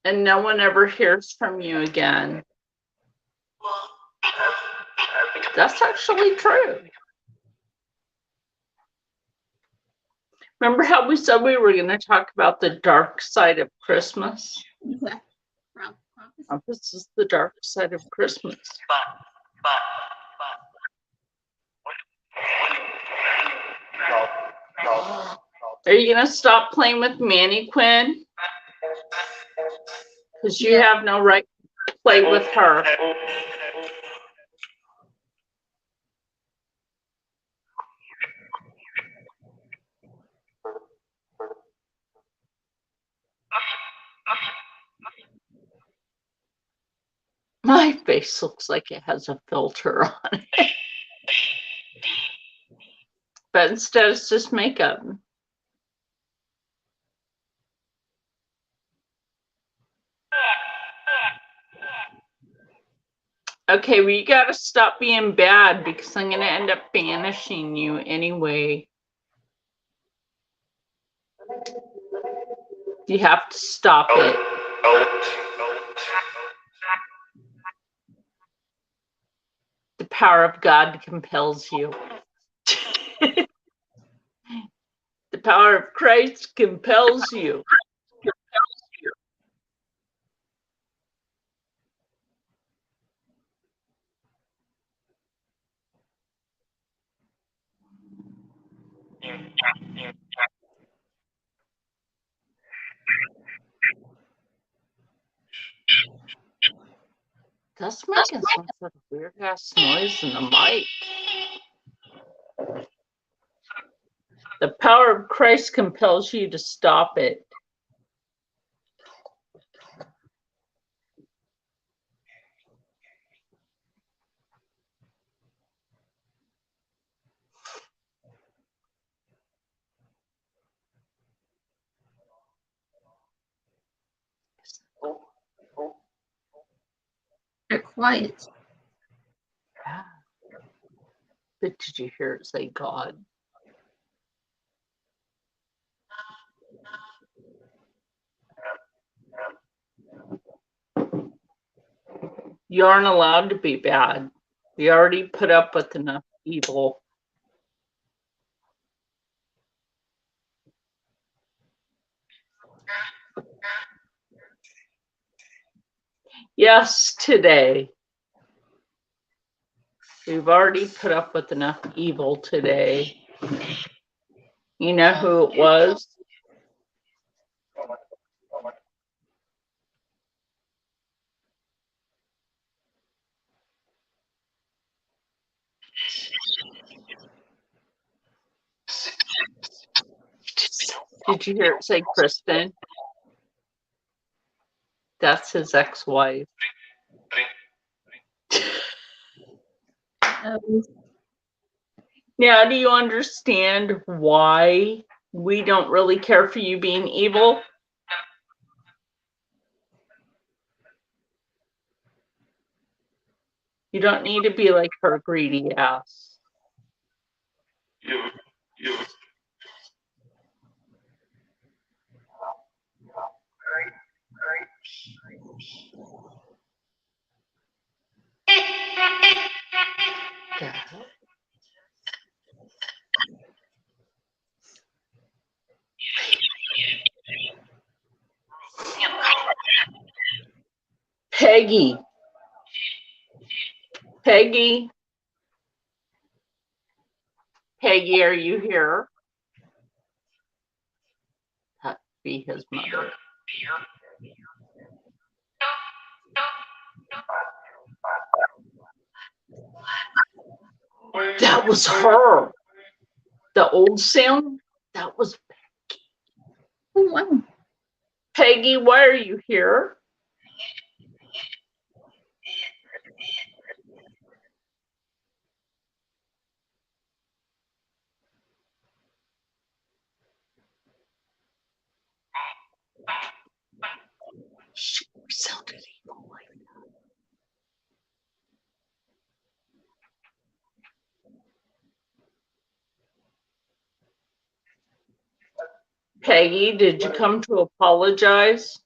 S2: And no one ever hears from you again. That's actually true. Remember how we said we were going to talk about the dark side of Christmas? This is the dark side of Christmas. Are you going to stop playing with Manny, Quinn? Because you have no right to play with her. My face looks like it has a filter on it. But instead it's just makeup. Okay, well, you gotta stop being bad because I'm gonna end up banishing you anyway. You have to stop it. The power of God compels you. The power of Christ compels you. That's making some sort of weird ass noise in the mic. The power of Christ compels you to stop it.
S1: They're quiet.
S2: Yeah. But did you hear it say God? You aren't allowed to be bad. You already put up with enough evil. Yes, today. We've already put up with enough evil today. You know who it was? Did you hear it say Kristen? That's his ex-wife. Now, do you understand why we don't really care for you being evil? You don't need to be like her greedy ass. Peggy. Peggy. Peggy, are you here? That'd be his mother. That was her. The old sound, that was Peggy.
S1: Oh, wow.
S2: Peggy, why are you here? She sounded evil like that. Peggy, did you come to apologize?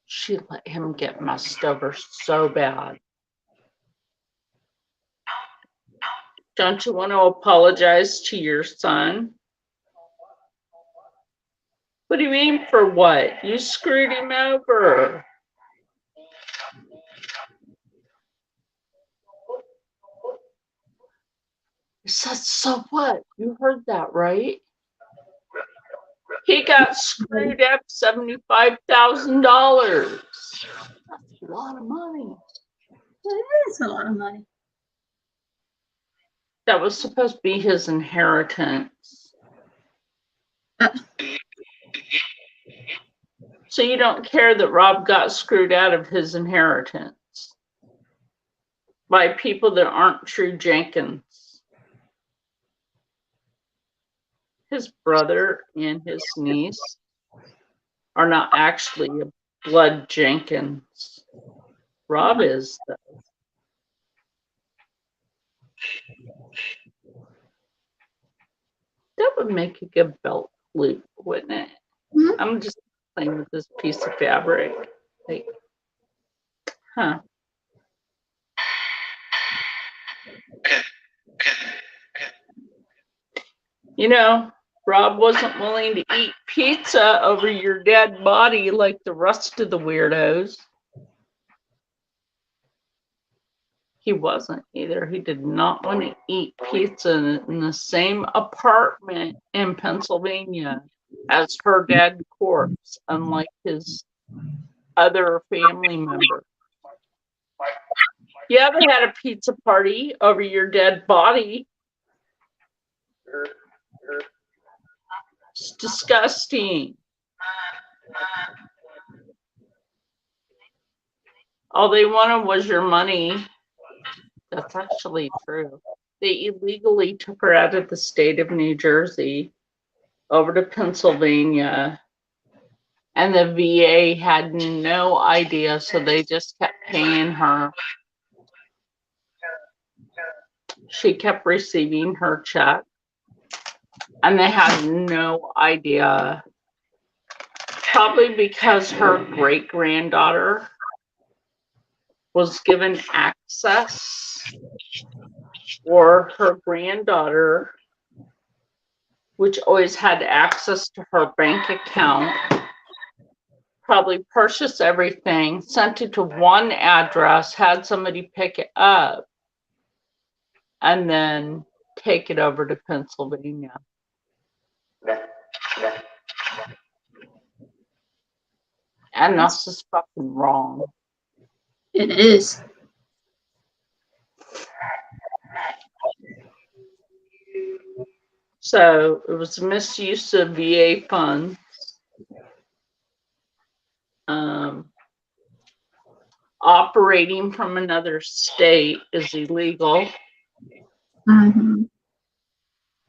S2: She let him get messed over so bad. Don't you want to apologize to your son? What do you mean for what? You screwed him over. He said, so what? You heard that, right? He got screwed up $75,000. That's a lot of money.
S1: It is a lot of money.
S2: That was supposed to be his inheritance. So you don't care that Rob got screwed out of his inheritance by people that aren't true Jenkins. His brother and his niece are not actually a blood Jenkins. Rob is, though. That would make a good belt loop, wouldn't it?
S1: Mm-hmm.
S2: I'm just playing with this piece of fabric. Like, huh. You know, Rob wasn't willing to eat pizza over your dead body like the rest of the weirdos. He wasn't either. He did not want to eat pizza in the same apartment in Pennsylvania as her dead corpse, unlike his other family member. Yeah, they had a pizza party over your dead body. It's disgusting. All they wanted was your money. That's actually true. They illegally took her out of the state of New Jersey over to Pennsylvania, and the VA had no idea, so they just kept paying her. She kept receiving her check, and they had no idea. Probably because her great-granddaughter was given access, or her granddaughter, which always had access to her bank account, probably purchased everything, sent it to one address, had somebody pick it up, and then take it over to Pennsylvania. And that's just fucking wrong.
S1: It is.
S2: So it was a misuse of VA funds. Operating from another state is illegal.
S1: Mm-hmm.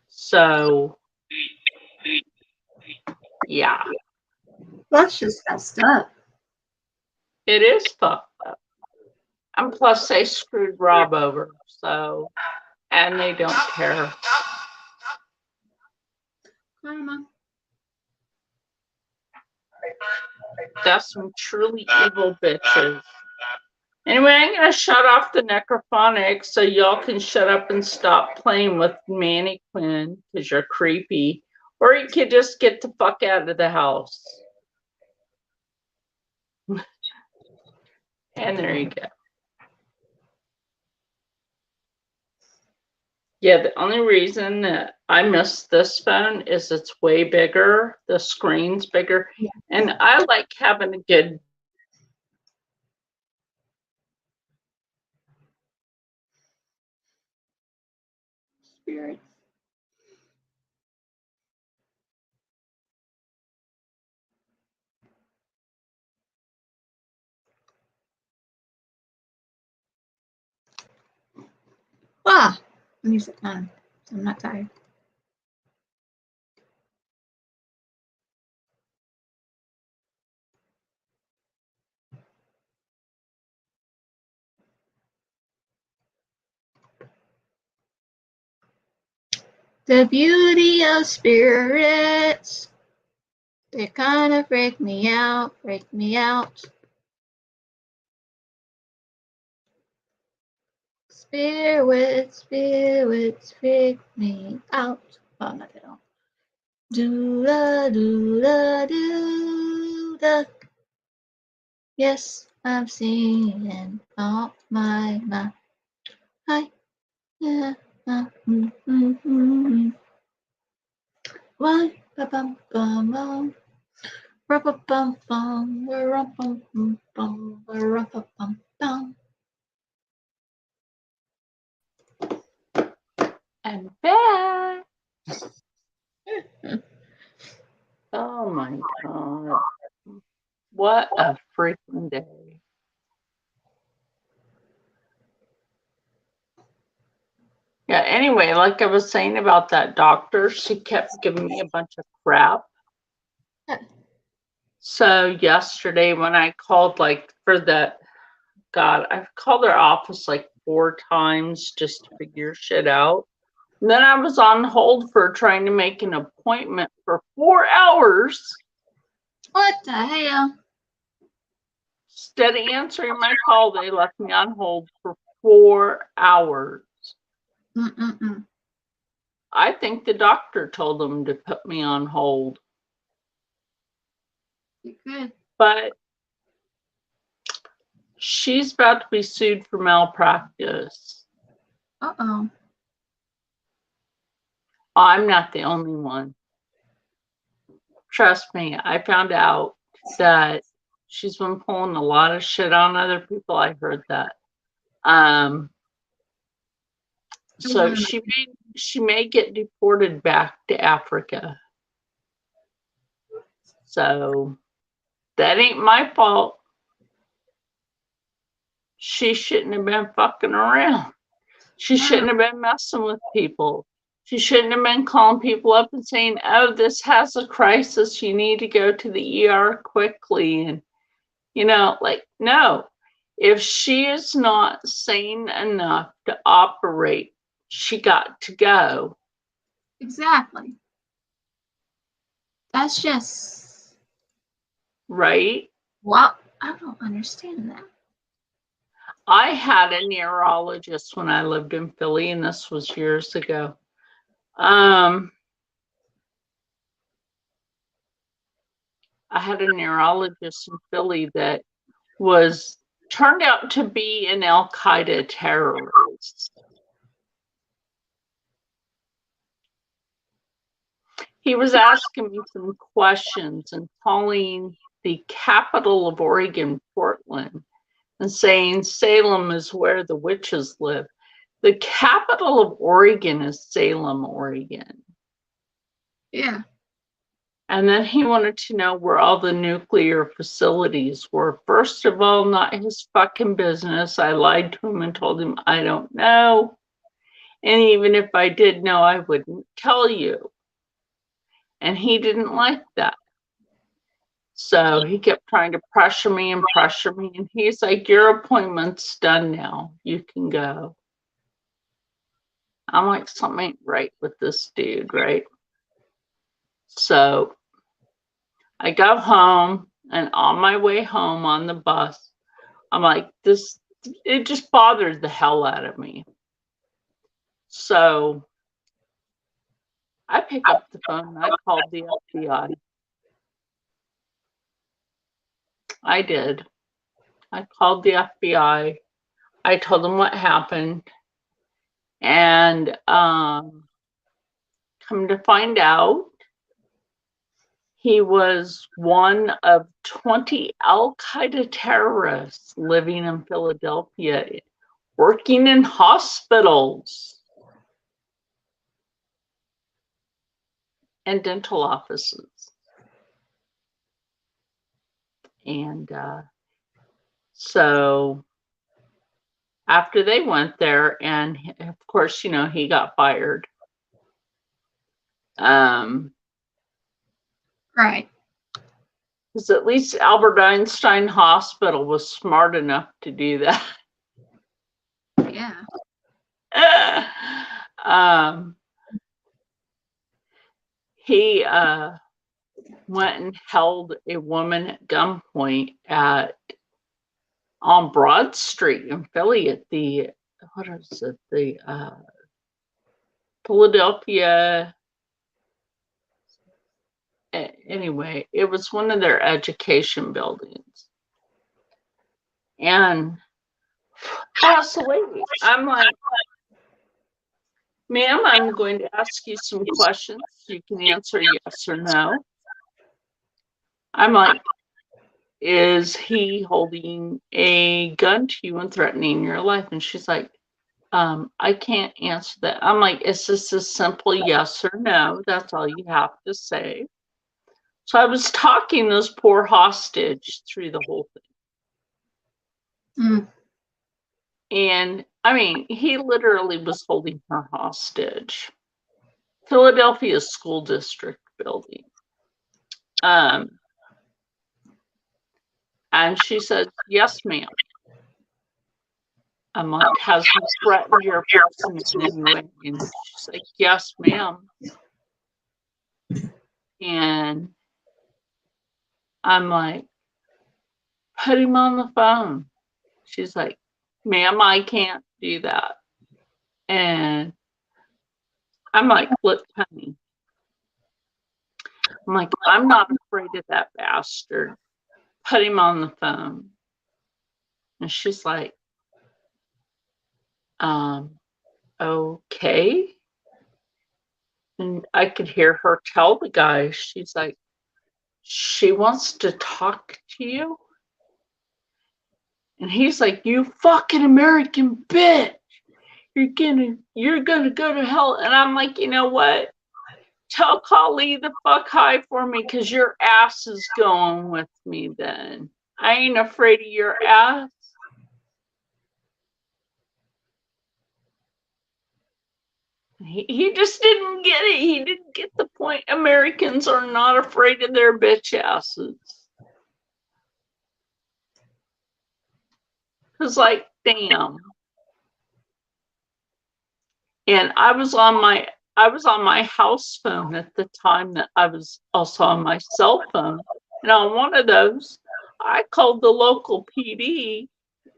S2: So, yeah.
S1: That's just messed up.
S2: It is fucked up. And plus, they screwed Rob over. So, and they don't care.
S1: Karma.
S2: That's some truly evil bitches. Anyway, I'm going to shut off the necrophonics so y'all can shut up and stop playing with Manny Quinn because you're creepy. Or you could just get the fuck out of the house. And there you go. Yeah, the only reason that I miss this phone is it's way bigger. The screen's bigger. Yeah. And I like having a good
S1: spirit. Music on. I'm not tired. The beauty of spirits. They kind of freak me out, freak me out. Spirits, spirits freak me out. Oh, no, they don't. Do-la-do-la-do-da. Yes, I'm singing all my mind. Hi. Yeah. Why? Ba-bum-bum-bum. Ra-ba-bum-bum. Ra-bum-bum-bum. Ra-ba-bum-bum.
S2: And back. Oh my God. What a freaking day. Yeah, anyway, like I was saying about that doctor, she kept giving me a bunch of crap. So yesterday when I called like for that, God, I've called their office like 4 times just to figure shit out. And then I was on hold for trying to make an appointment for 4 hours.
S1: What the hell?
S2: Instead of answering my call, they left me on hold for 4 hours.
S1: Mm-mm-mm.
S2: I think the doctor told them to put me on hold.
S1: You good?
S2: But she's about to be sued for malpractice.
S1: Uh-oh.
S2: I'm not the only one. Trust me, I found out that she's been pulling a lot of shit on other people. I heard that. So she may get deported back to Africa. So that ain't my fault. She shouldn't have been fucking around. She shouldn't have been messing with people. She shouldn't have been calling people up and saying, oh, this has a crisis. You need to go to the ER quickly. And, you know, like, no. If she is not sane enough to operate, she got to go.
S1: Exactly. That's just.
S2: Right?
S1: Well, I don't understand that.
S2: I had a neurologist when I lived in Philly, and this was years ago. I had a neurologist in Philly that turned out to be an Al Qaeda terrorist. He was asking me some questions and calling the capital of Oregon, Portland, and saying Salem is where the witches live. The capital of Oregon is Salem, Oregon.
S1: Yeah.
S2: And then he wanted to know where all the nuclear facilities were. First of all, not his fucking business. I lied to him and told him I don't know. And even if I did know, I wouldn't tell you. And he didn't like that. So he kept trying to pressure me. And he's like, your appointment's done now. You can go. I'm like, something ain't right with this dude, right? So I got home, and on my way home on the bus, I'm like, it just bothered the hell out of me. So I pick up the phone and I called the FBI. I did. I called the FBI. I told them what happened. And come to find out, he was one of 20 Al Qaeda terrorists living in Philadelphia, working in hospitals and dental offices. And so after they went there, and of course, you know, he got fired.
S1: Right.
S2: Because at least Albert Einstein Hospital was smart enough to do that.
S1: Yeah.
S2: He went and held a woman at gunpoint on Broad Street in Philly at the Philadelphia anyway, it was one of their education buildings. And I asked the lady, I'm like, ma'am, I'm going to ask you some questions. You can answer yes or no. I'm like, is he holding a gun to you and threatening your life? And she's like, I can't answer that. I'm like, it's just a simple yes or no. That's all you have to say. So I was talking this poor hostage through the whole thing.
S1: Mm.
S2: And I mean, he literally was holding her hostage. Philadelphia School District building. And she said, yes, ma'am. I'm like, has he threatened your person in any way? And she's like, yes, ma'am. And I'm like, put him on the phone. She's like, ma'am, I can't do that. And I'm like, look, honey. I'm like, I'm not afraid of that bastard. Put him on the phone. And she's like, okay. And I could hear her tell the guy, she's like, she wants to talk to you. And he's like, you fucking American bitch. You're gonna go to hell. And I'm like, you know what? Tell Kali the fuck hi for me, because your ass is going with me then. I ain't afraid of your ass. He just didn't get it. He didn't get the point. Americans are not afraid of their bitch asses. Cause like, damn. And I was on my house phone at the time that I was also on my cell phone. And on one of those, I called the local PD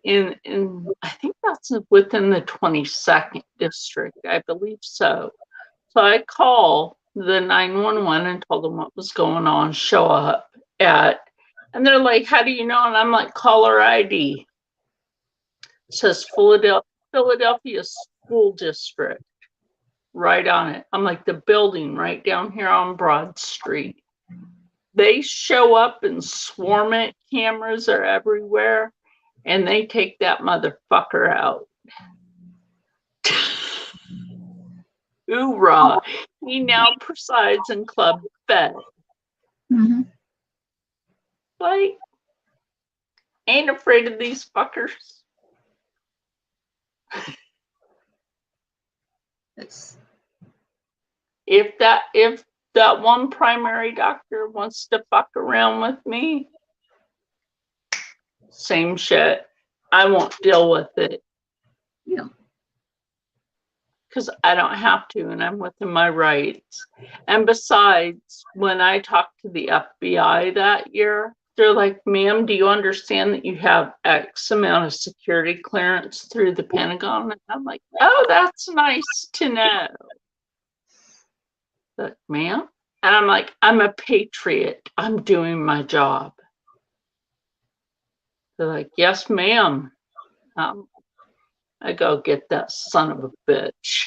S2: in I think that's within the 22nd district, I believe so. So I call the 911 and told them what was going on, show up at, and they're like, how do you know? And I'm like, caller ID. It says Philadelphia School District right on it. I'm like, the building right down here on Broad Street. They show up and swarm it. Cameras are everywhere. And they take that motherfucker out. Hoorah. He now presides in Club Fed.
S1: Mm-hmm.
S2: Like, ain't afraid of these fuckers. If that one primary doctor wants to fuck around with me, same shit. I won't deal with it.
S1: Yeah.
S2: Because I don't have to, and I'm within my rights. And besides, when I talked to the FBI that year, they're like, ma'am, do you understand that you have X amount of security clearance through the Pentagon? And I'm like, oh, that's nice to know. But, ma'am? And I'm like, I'm a patriot. I'm doing my job. They're like, yes, ma'am. I go get that son of a bitch.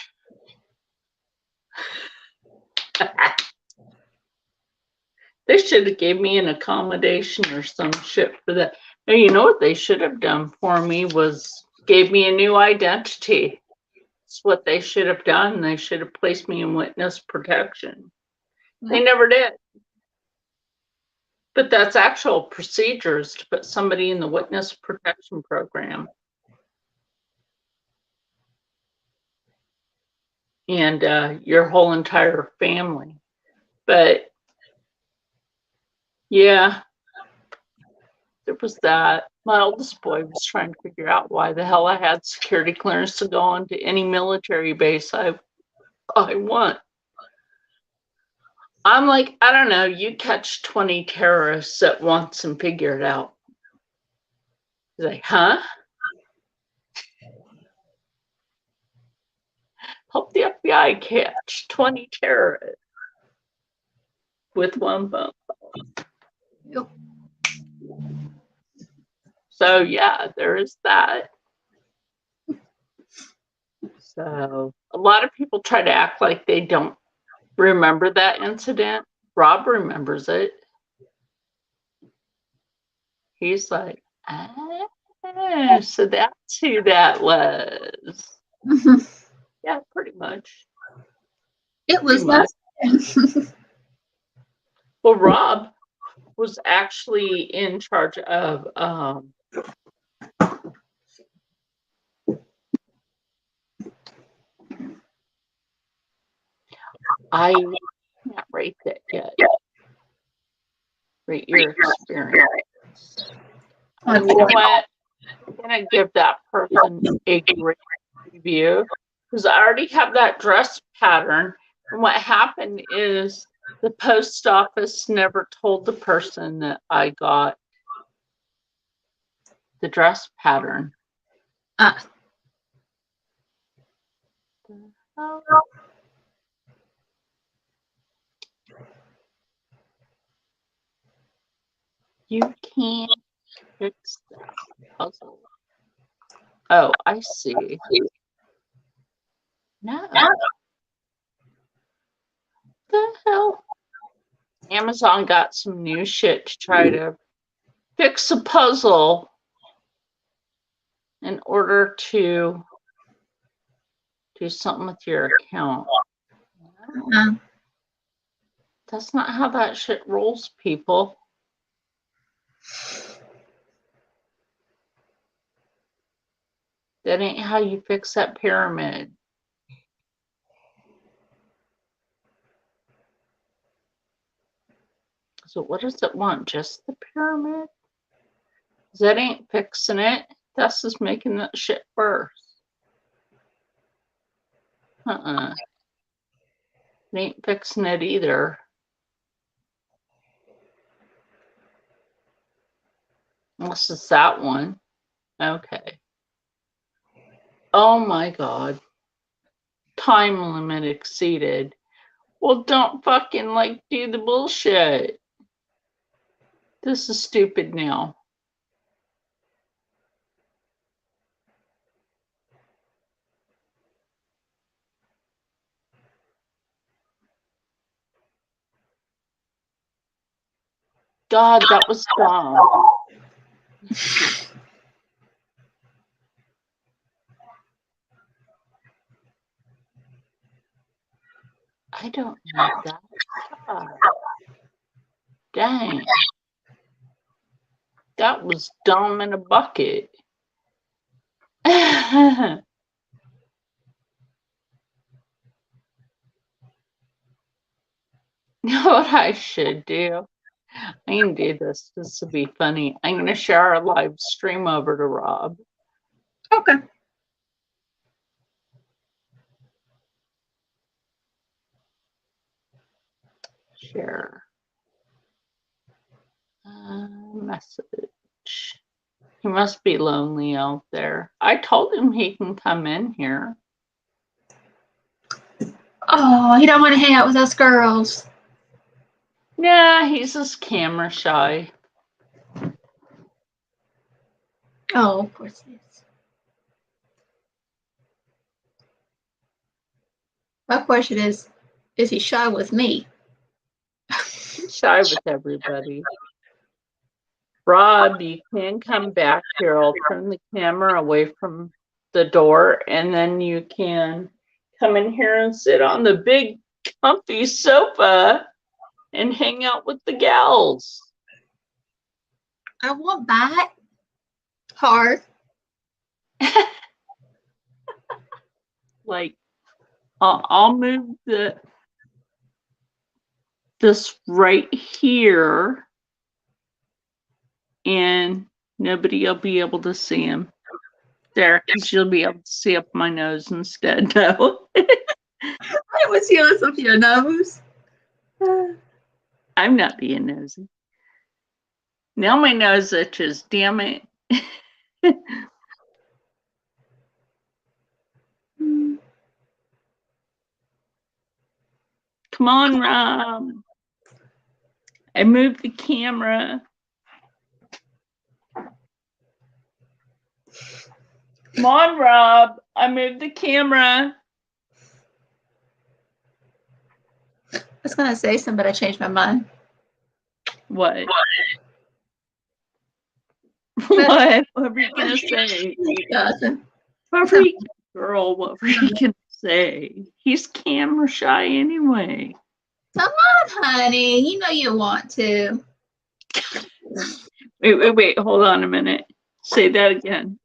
S2: They should have gave me an accommodation or some shit for that. And you know what they should have done for me was gave me a new identity. That's what they should have done. They should have placed me in witness protection. They never did. But that's actual procedures to put somebody in the witness protection program. And your whole entire family. But yeah, there was that. My oldest boy was trying to figure out why the hell I had security clearance to go on to any military base I want. I'm like, I don't know, you catch 20 terrorists at once and figure it out. He's like, huh? Help the FBI catch 20 terrorists. with one phone.
S1: Yep.
S2: So yeah, there is that. So a lot of people try to act like they don't remember that incident. Rob remembers it. He's like, so that's who that was. Yeah, pretty much.
S1: It was
S2: Pretty
S1: much.
S2: Well, Rob was actually in charge of I can't rate that yet. Rate your experience. You know what? I'm gonna give that person a great review because I already have that dress pattern. And what happened is the post office never told the person that I got the dress pattern. You can't fix that puzzle. Oh, I see. No. The hell? Amazon got some new shit to try to fix a puzzle in order to do something with your account. No. That's not how that shit rolls, people. That ain't how you fix that pyramid. So what does it want? Just the pyramid? That ain't fixing it. That's just making that shit worse. It ain't fixing it either. Unless it's that one. Okay. Oh my God. Time limit exceeded. Well, don't fucking do the bullshit. This is stupid now. God, that was dumb. I don't know that. God. Dang. That was dumb in a bucket. You know what I should do? I can do this. This will be funny. I'm going to share our live stream over to Rob.
S1: Okay.
S2: Share. Message. He must be lonely out there. I told him he can come in here.
S1: Oh, he don't want to hang out with us girls.
S2: Yeah, he's just camera shy.
S1: Oh, of course he is. My question is he shy with me?
S2: He's shy with everybody. Rob, you can come back here. I'll turn the camera away from the door, and then you can come in here and sit on the big, comfy sofa and hang out with the gals.
S1: I want that. Hard.
S2: I'll move this right here, and nobody will be able to see him. There, because you'll be able to see up my nose instead. No.
S1: I was healing some of your nose.
S2: I'm not being nosy. Now my nose itches, damn it. Come on, Rob. I moved the camera. Come on, Rob. I moved the camera.
S1: I was gonna say something, but I changed my mind.
S2: What? What? What were you gonna say? What were you, girl? What were you gonna say? He's camera shy anyway.
S1: Come on, honey. You know you want to.
S2: Wait. Hold on a minute. Say that again.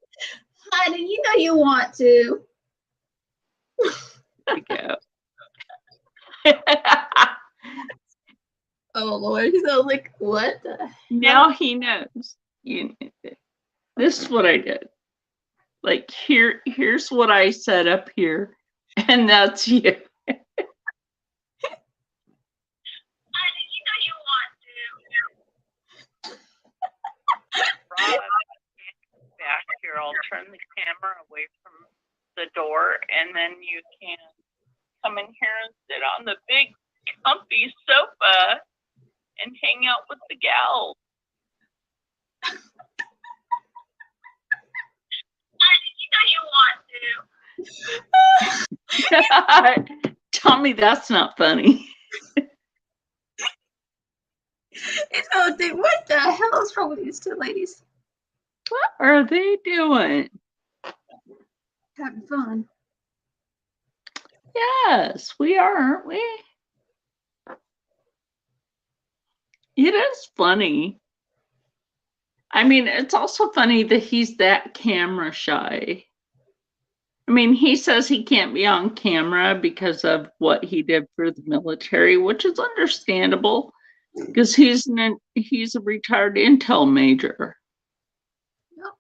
S1: Honey, you know you want to.
S2: There we go.
S1: Oh Lord, he's all like, what the hell?
S2: Now he knows. This is what I did. Like here's what I set up here, and that's you.
S1: Honey, you know you want to.
S2: Rob, back here. I'll turn the camera away from the door, and then you can come in here and sit on the big, comfy sofa and hang out with the gals.
S1: You know you want to.
S2: Tell me that's not funny.
S1: It's all think, what the hell is wrong with these two ladies?
S2: What are they doing?
S1: Having fun.
S2: Yes, we are, aren't we? It is funny. I mean, it's also funny that he's that camera shy. I mean, he says he can't be on camera because of what he did for the military, which is understandable because he's a retired intel major.
S1: Yep.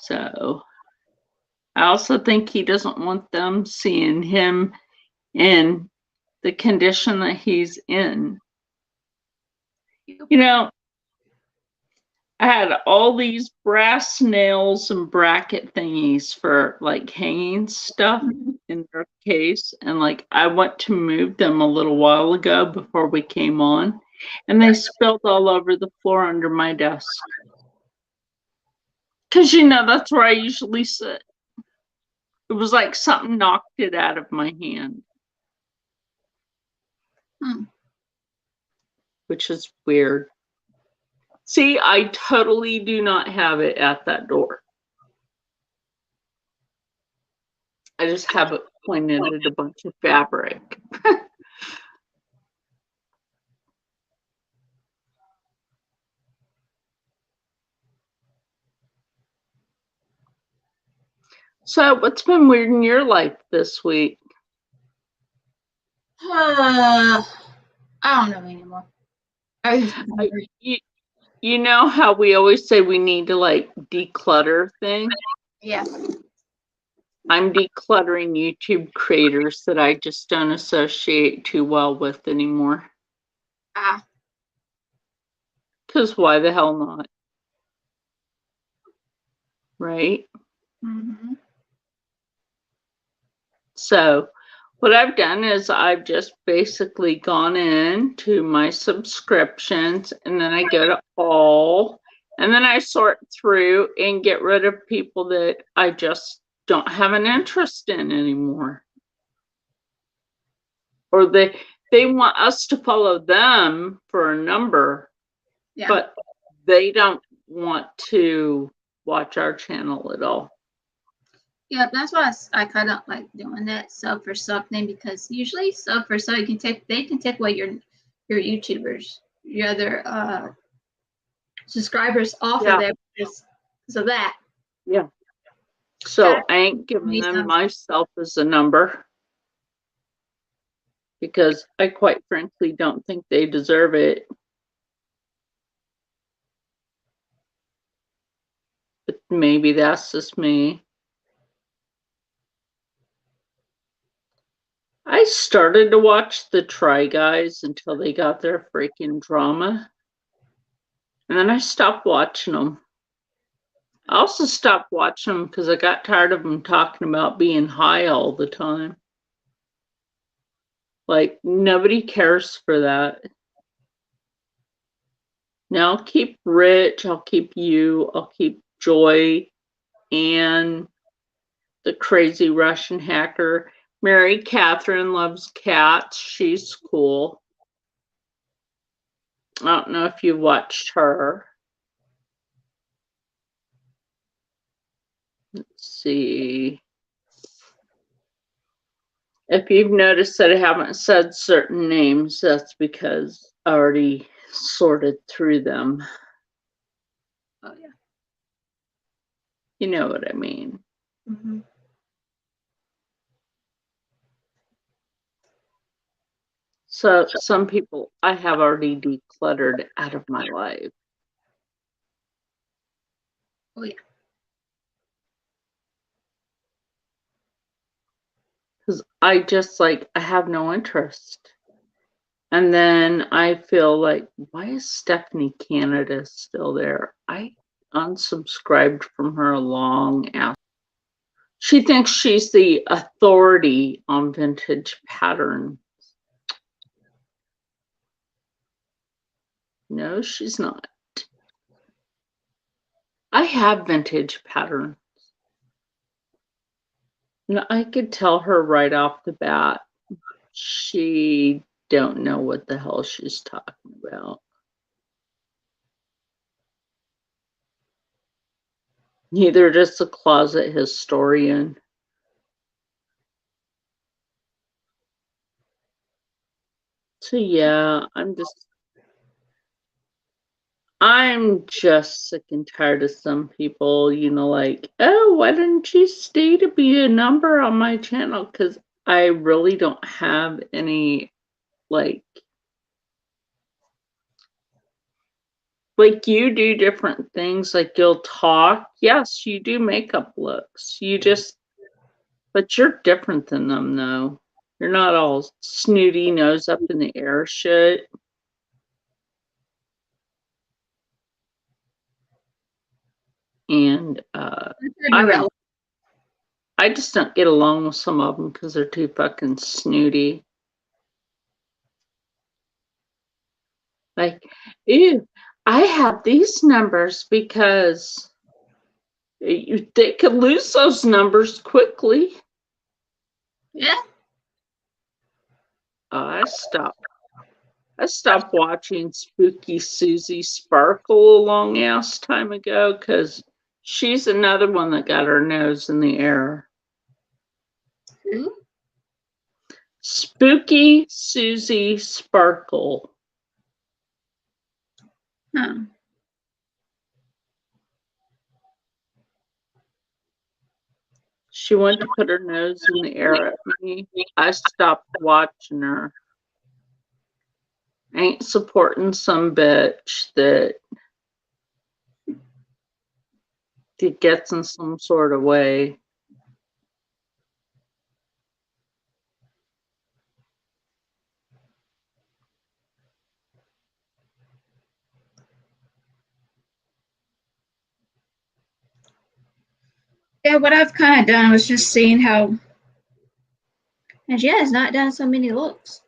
S2: So I also think he doesn't want them seeing him in the condition that he's in. You know, I had all these brass nails and bracket thingies for like hanging stuff in their case. And like I went to move them a little while ago before we came on, and they spilled all over the floor under my desk. Because, you know, that's where I usually sit. It was like something knocked it out of my hand. Which is weird. See, I totally do not have it at that door. I just have it pointed at a bunch of fabric. So, what's been weird in your life this week?
S1: I don't know anymore.
S2: You know how we always say we need to like declutter things?
S1: Yeah.
S2: I'm decluttering YouTube creators that I just don't associate too well with anymore. Because why the hell not? Right?
S1: Mm-hmm.
S2: So what I've done is I've just basically gone into my subscriptions, and then I go to all, and then I sort through and get rid of people that I just don't have an interest in anymore. Or they want us to follow them for a number, but they don't want to watch our channel at all.
S1: Yeah, that's why I kind of like doing that sub for sub thing, because usually sub for sub they can take away your YouTubers, your other subscribers off of there because of that.
S2: Yeah. So I ain't giving them myself as a number because I quite frankly don't think they deserve it. But maybe that's just me. I started to watch the Try Guys until they got their freaking drama. And then I stopped watching them. I also stopped watching them because I got tired of them talking about being high all the time. Like, nobody cares for that. Now I'll keep Rich, I'll keep you, I'll keep Joy, and the crazy Russian hacker. Mary Catherine loves cats. She's cool. I don't know if you watched her. Let's see. If you've noticed that I haven't said certain names, that's because I already sorted through them.
S1: Oh yeah.
S2: You know what I mean.
S1: Mm-hmm.
S2: So some people I have already decluttered out of my life.
S1: Oh yeah.
S2: Because I just like, I have no interest. And then I feel like, why is Stephanie Canada still there? I unsubscribed from her a long ass. She thinks she's the authority on vintage pattern. No, she's not. I have vintage pattern. No, I could tell her right off the bat, she don't know what the hell she's talking about. Neither does the closet historian. So yeah, I'm just sick and tired of some people, like, oh, why didn't you stay to be a number on my channel? Because I really don't have any, like you do different things, like you'll talk. Yes, you do makeup looks. But you're different than them, though. You're not all snooty, nose up in the air shit. And I just don't get along with some of them because they're too fucking snooty. Like, ew, I have these numbers because they could lose those numbers quickly.
S1: Yeah.
S2: I stopped watching Spooky Susie Sparkle a long ass time ago because she's another one that got her nose in the air.
S1: Who?
S2: Spooky Susie Sparkle.
S1: Huh.
S2: She went to put her nose in the air at me. I stopped watching her. I ain't supporting some bitch that gets in some sort of way.
S1: Yeah, what I've kind of done was just seeing how, and she has not done so many looks.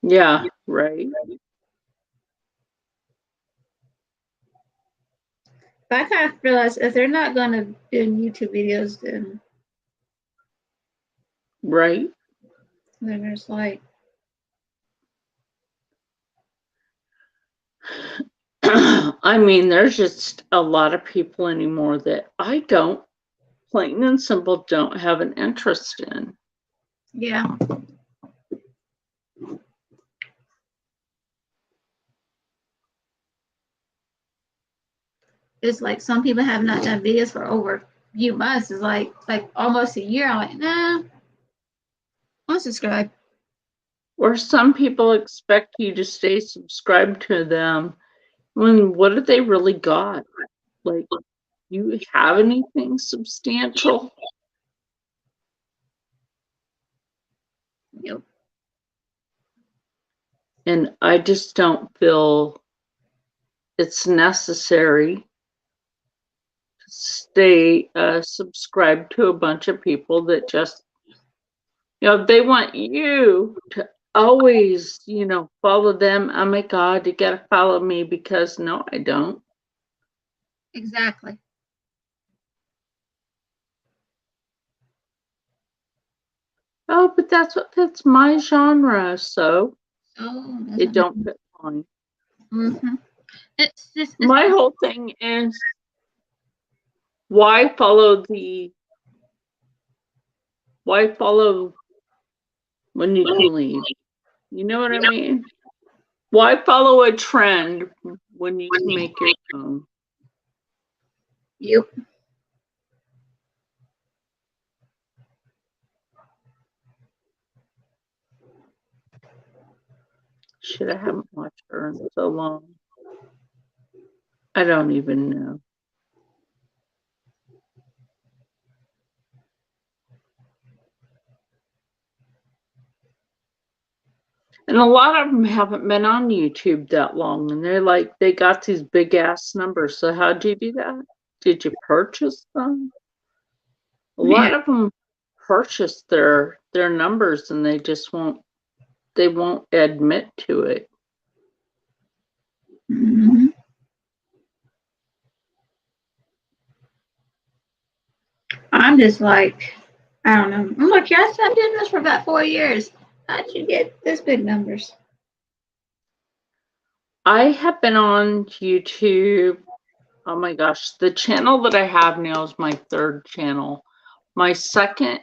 S2: Yeah, right.
S1: But I kind of realized if they're not going to do YouTube videos, then
S2: Right.
S1: there's like,
S2: I mean, there's just a lot of people anymore that I don't, plain and simple, don't have an interest in.
S1: yeah. It's like some people have not done videos for over a few months. It's like almost a year. I'm like, nah, I'll subscribe.
S2: Or some people expect you to stay subscribed to them when what have they really got? Like, you have anything substantial?
S1: Yep.
S2: And I just don't feel it's necessary to stay subscribed to a bunch of people that just They want you to always, follow them. Oh my God, you gotta follow me because no, I don't.
S1: Exactly.
S2: Oh, but that's my genre, so
S1: Oh,
S2: it don't fit mine.
S1: Mm-hmm. It's just
S2: My whole thing is why follow when you can leave? You know what I mean? Why follow a trend when you can make your own?
S1: Yep.
S2: Shit, I haven't watched her in so long. I don't even know. And a lot of them haven't been on YouTube that long, and they got these big ass numbers. So how'd you do that? Did you purchase them? A lot of them purchase their numbers, and they won't admit to it.
S1: Mm-hmm. I'm just like, I don't know. I'm like, yes, I've been doing this for about 4 years. How'd you get this big numbers?
S2: I have been on YouTube. Oh my gosh, the channel that I have now is my third channel. My second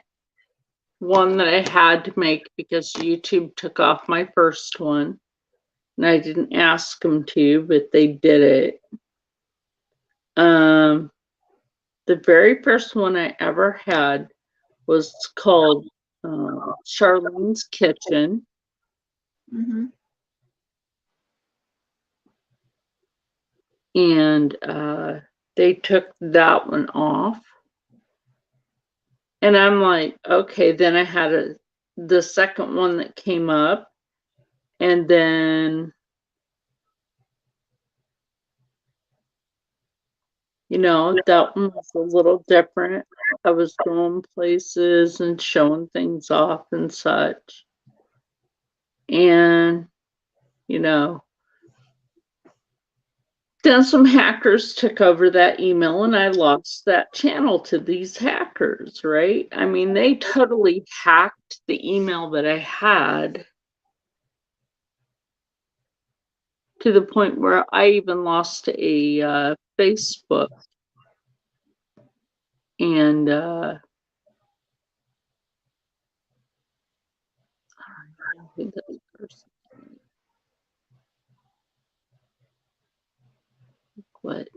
S2: one that I had to make because YouTube took off my first one, and I didn't ask them to, but they did it. The very first one I ever had was called Charlene's Kitchen.
S1: Mm-hmm.
S2: And they took that one off. And I'm like, okay, then I had the second one that came up, and then that one was a little different. I was going places and showing things off and such. And, then some hackers took over that email and I lost that channel to these hackers, right? I mean, they totally hacked the email that I had to the point where I even lost a Facebook. And I think that was person. What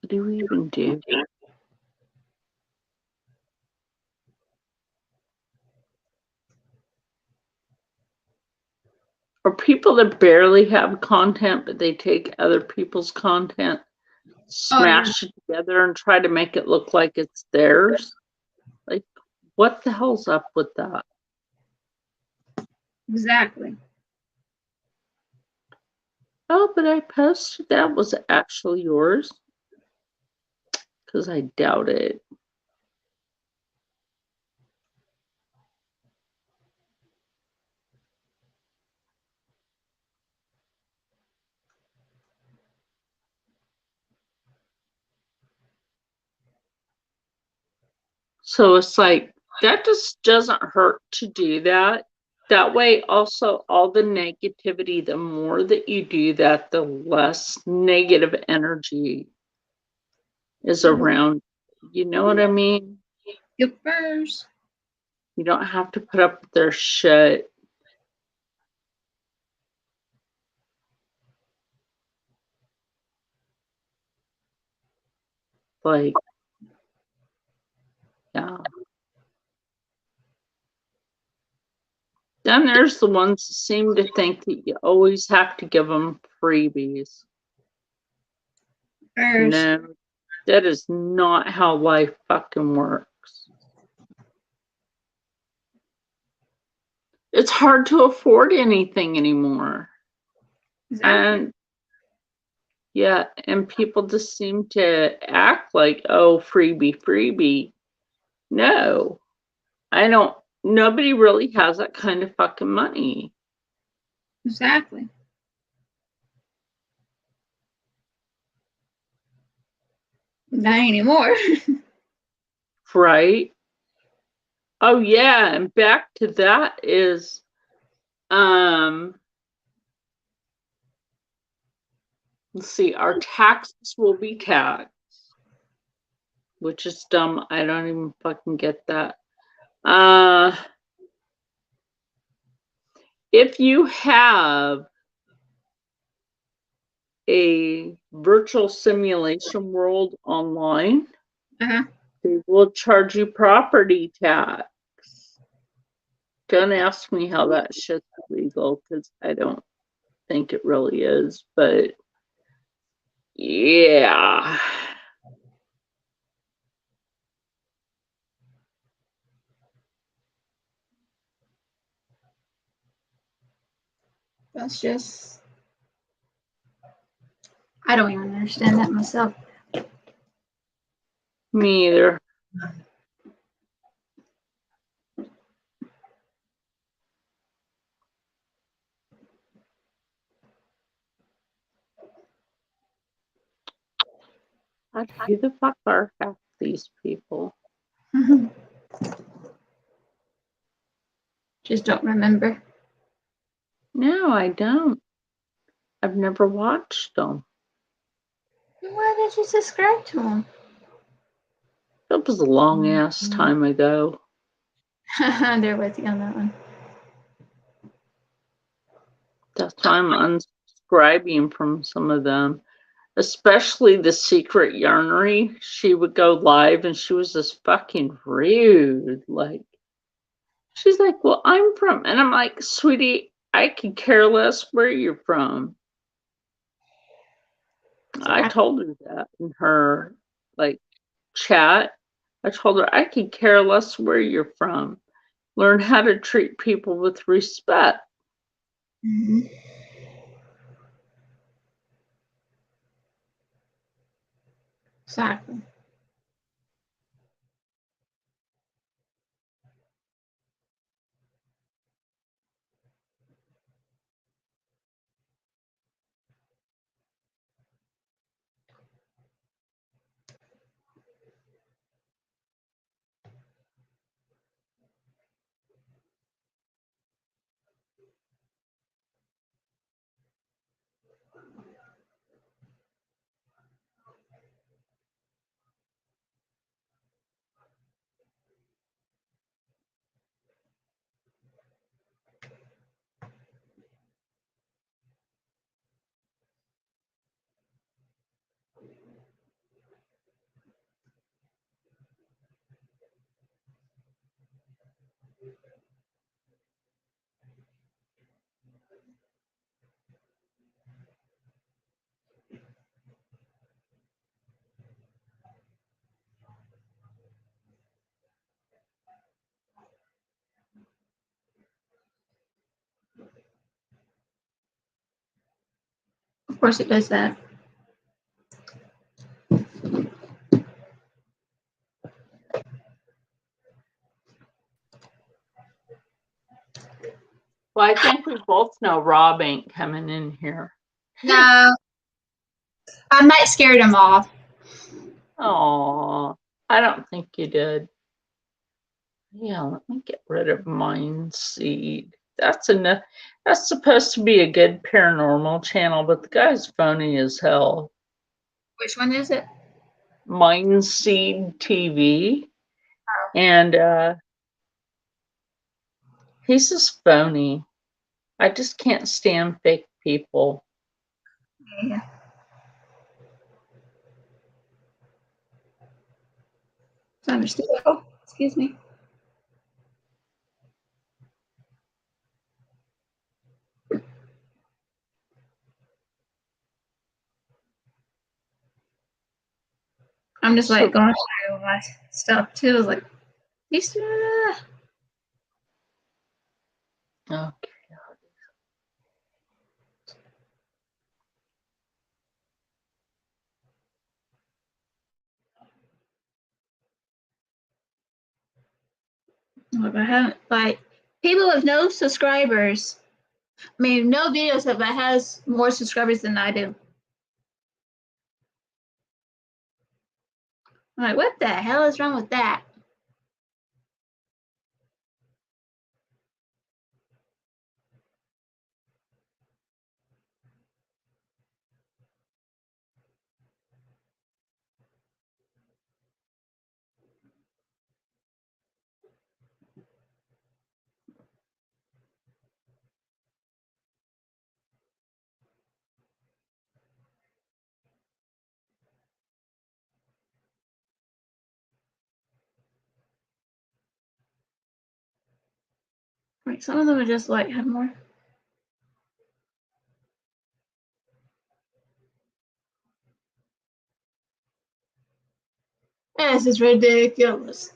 S2: do we even do? Or people that barely have content, but they take other people's content, smash it together, and try to make it look like it's theirs. Like, what the hell's up with that?
S1: Exactly.
S2: Oh, but I posted that was actually yours. Because I doubt it. So it's like, that just doesn't hurt to do that. That way, also, all the negativity, the more that you do that, the less negative energy is around. You know what I mean?
S1: Your first.
S2: You don't have to put up with their shit. Like, yeah. Then there's the ones that seem to think that you always have to give them freebies.
S1: First.
S2: No, that is not how life fucking works. It's hard to afford anything anymore.
S1: Exactly.
S2: And people just seem to act like, oh, freebie. No. Nobody really has that kind of fucking money.
S1: Exactly. Not anymore.
S2: Right? Oh yeah, and back to that is let's see, our taxes will be taxed, which is dumb. I don't even fucking get that. If you have a virtual simulation world online, they will charge you property tax. Don't ask me how that shit's legal, because I don't think it really is, but yeah.
S1: That's just, I don't even understand that myself.
S2: Me either. Who the fuck are half these people?
S1: Just don't remember.
S2: No, I don't. I've never watched them.
S1: Why did you subscribe to them?
S2: That was a long ass time ago.
S1: They're with you on that one.
S2: That's why I'm unsubscribing from some of them, especially the Secret Yarnery. She would go live and she was just fucking rude. Like, she's like, well, I'm from, and I'm like, sweetie, I could care less where you're from. I told her that in her like chat. I told her I could care less where you're from. Learn how to treat people with respect.
S1: Mm-hmm. Exactly. Of course it does that.
S2: Well, I think we both know Rob ain't coming in here.
S1: No. I might scare them off.
S2: Oh, I don't think you did. Yeah, let me get rid of Mindseed. That's enough. That's supposed to be a good paranormal channel, but the guy's phony as hell.
S1: Which one is it?
S2: Mindseed TV. And he's just phony. I just can't stand fake people.
S1: Yeah. It's understandable. Excuse me. I'm just like going through my stuff too. I was like,
S2: Okay.
S1: If I haven't, like, people with no subscribers, I mean, no videos, but has more subscribers than I do. I'm like, what the hell is wrong with that? Like, some of them are just like, have more. This is ridiculous.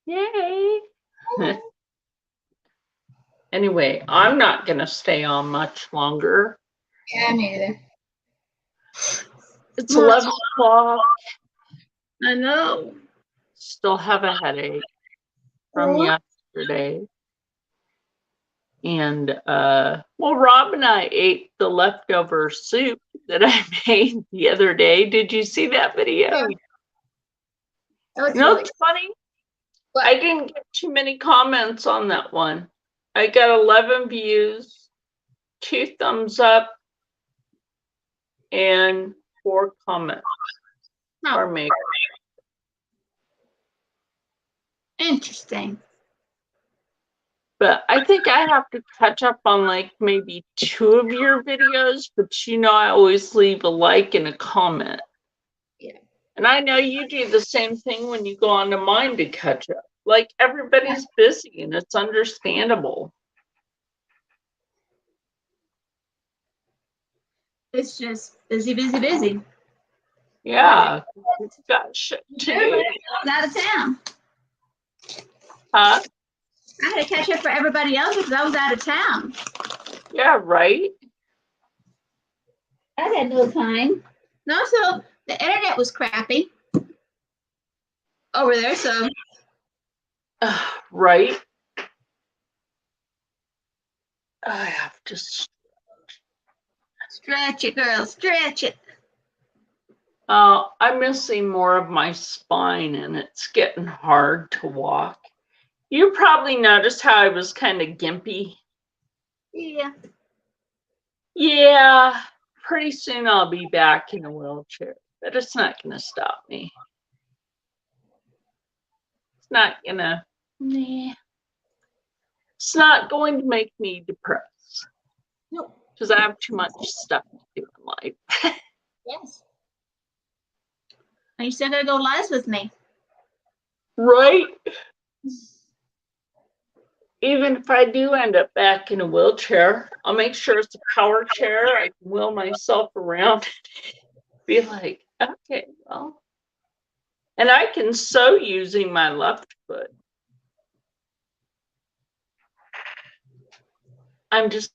S2: Yay. Anyway, I'm not going to stay on much longer.
S1: Yeah, me either.
S2: It's 11 o'clock.
S1: I know.
S2: Still have a headache from yesterday. And, well, Rob and I ate the leftover soup that I made the other day. Did you see that video?
S1: Yeah.
S2: You know what's funny?
S1: What?
S2: I didn't get too many comments on that one. I got 11 views, 2 thumbs up, and 4 comments.
S1: No.
S2: Or maybe.
S1: Interesting.
S2: But I think I have to catch up on like maybe 2 of your videos, but you know I always leave a like and a comment.
S1: Yeah.
S2: And I know you do the same thing when you go onto mine to catch up. Like everybody's busy and it's understandable.
S1: It's just busy, busy, busy.
S2: Yeah, it's got shit to do.
S1: Everybody else out of town.
S2: Huh?
S1: I had to catch up for everybody else because I was out of town.
S2: Yeah, right?
S1: I had no time. No, so the internet was crappy over there, so
S2: Right? I have to
S1: stretch it, girl, stretch it.
S2: I'm missing more of my spine and it's getting hard to walk. You probably noticed how I was kind of gimpy.
S1: Yeah.
S2: Yeah, pretty soon I'll be back in a wheelchair, but it's not going to stop me. It's not going to, it's not going to make me depressed.
S1: Nope.
S2: Because I have too much stuff to do in life.
S1: Yes. And you still gotta go live with me.
S2: Right? Even if I do end up back in a wheelchair, I'll make sure it's a power chair. I can wheel myself around. Be like, okay, well. And I can sew using my left foot. I'm just.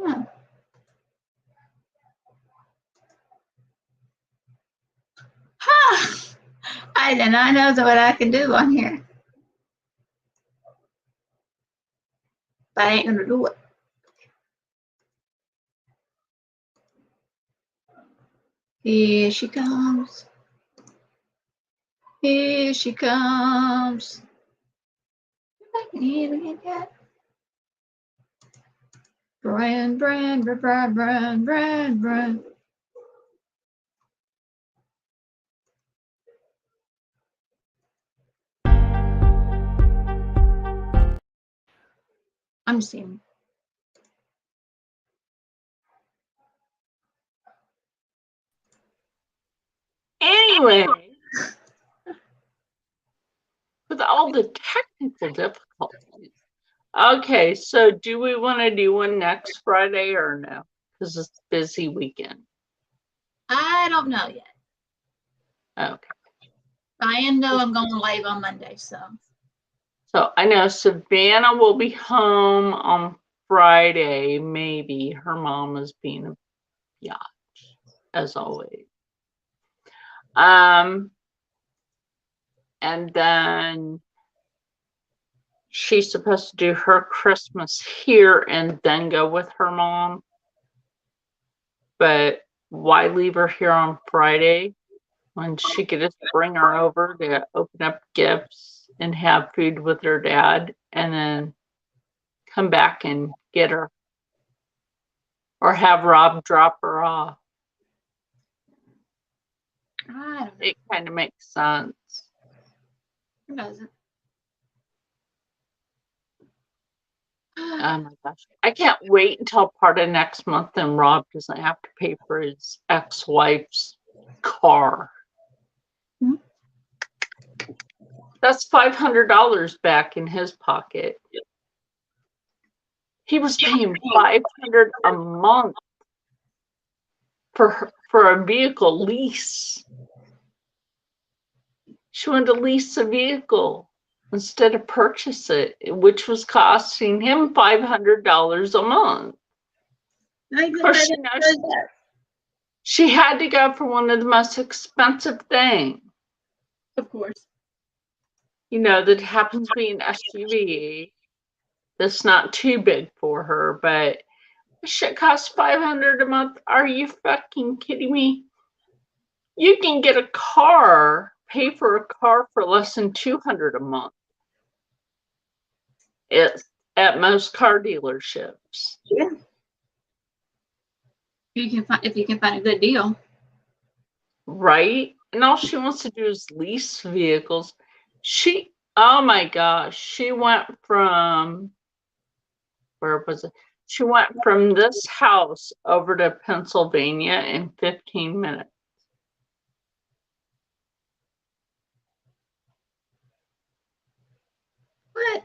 S1: Hmm. I do not know what I can do on here. But I ain't gonna do it. Here she comes. Here she comes. Alien cat. Brand. I'm seeing.
S2: Anyway, with all the technical difficulties. Okay, so do we want to do one next Friday or no? Because it's a busy weekend.
S1: I don't know yet.
S2: Okay.
S1: I know I'm going live on Monday, so.
S2: So I know Savannah will be home on Friday, maybe. Her mom is being a biatch, as always. And then she's supposed to do her Christmas here and then go with her mom. But why leave her here on Friday when she could just bring her over to open up gifts and have food with her dad and then come back and get her? Or have Rob drop her off.
S1: I don't know.
S2: It kind of makes sense.
S1: It doesn't.
S2: Oh my gosh. I can't wait until part of next month and Rob doesn't have to pay for his ex-wife's car.
S1: Hmm?
S2: That's $500 back in his pocket. He was paying $500 a month for a vehicle lease. She wanted to lease a vehicle instead of purchase it, which was costing him $500 a month. Of course, she had to go for one of the most expensive things.
S1: Of course.
S2: You know, that happens to be an SUV. That's not too big for her, but shit costs $500 a month. Are you fucking kidding me? You can get a car, pay for a car for less than $200 a month. It's at most car dealerships.
S1: Yeah. If you can find a good deal.
S2: Right? And all she wants to do is lease vehicles. Oh my gosh, she went from, where was it? She went from this house over to Pennsylvania in 15 minutes.
S1: What?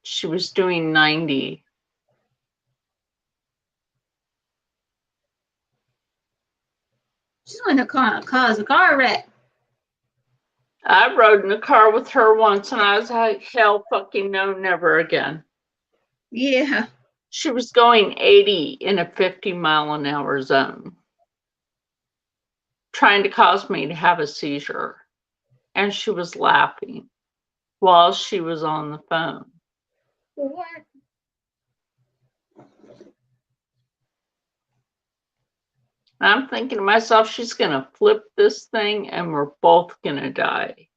S2: She was doing 90.
S1: She's going to cause a car wreck.
S2: I rode in a car with her once and I was like, hell fucking no, never again.
S1: Yeah.
S2: She was going 80 in a 50-mile-an-hour zone, trying to cause me to have a seizure. And she was laughing while she was on the phone.
S1: What?
S2: I'm thinking to myself, she's going to flip this thing and we're both going to die.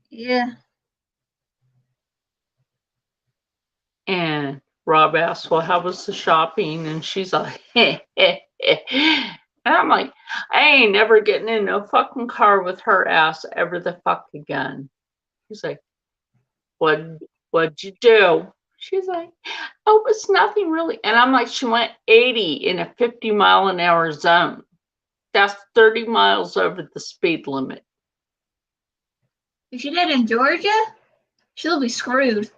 S1: Yeah.
S2: And Rob asked, well, how was the shopping? And she's like, heh, heh, heh. And I'm like, I ain't never getting in no fucking car with her ass ever the fuck again. He's like, what'd you do? She's like, oh, it's nothing really. And I'm like, she went 80 in a 50-mile-an-hour zone. That's 30 miles over the speed limit.
S1: If she did in Georgia, she'll be screwed.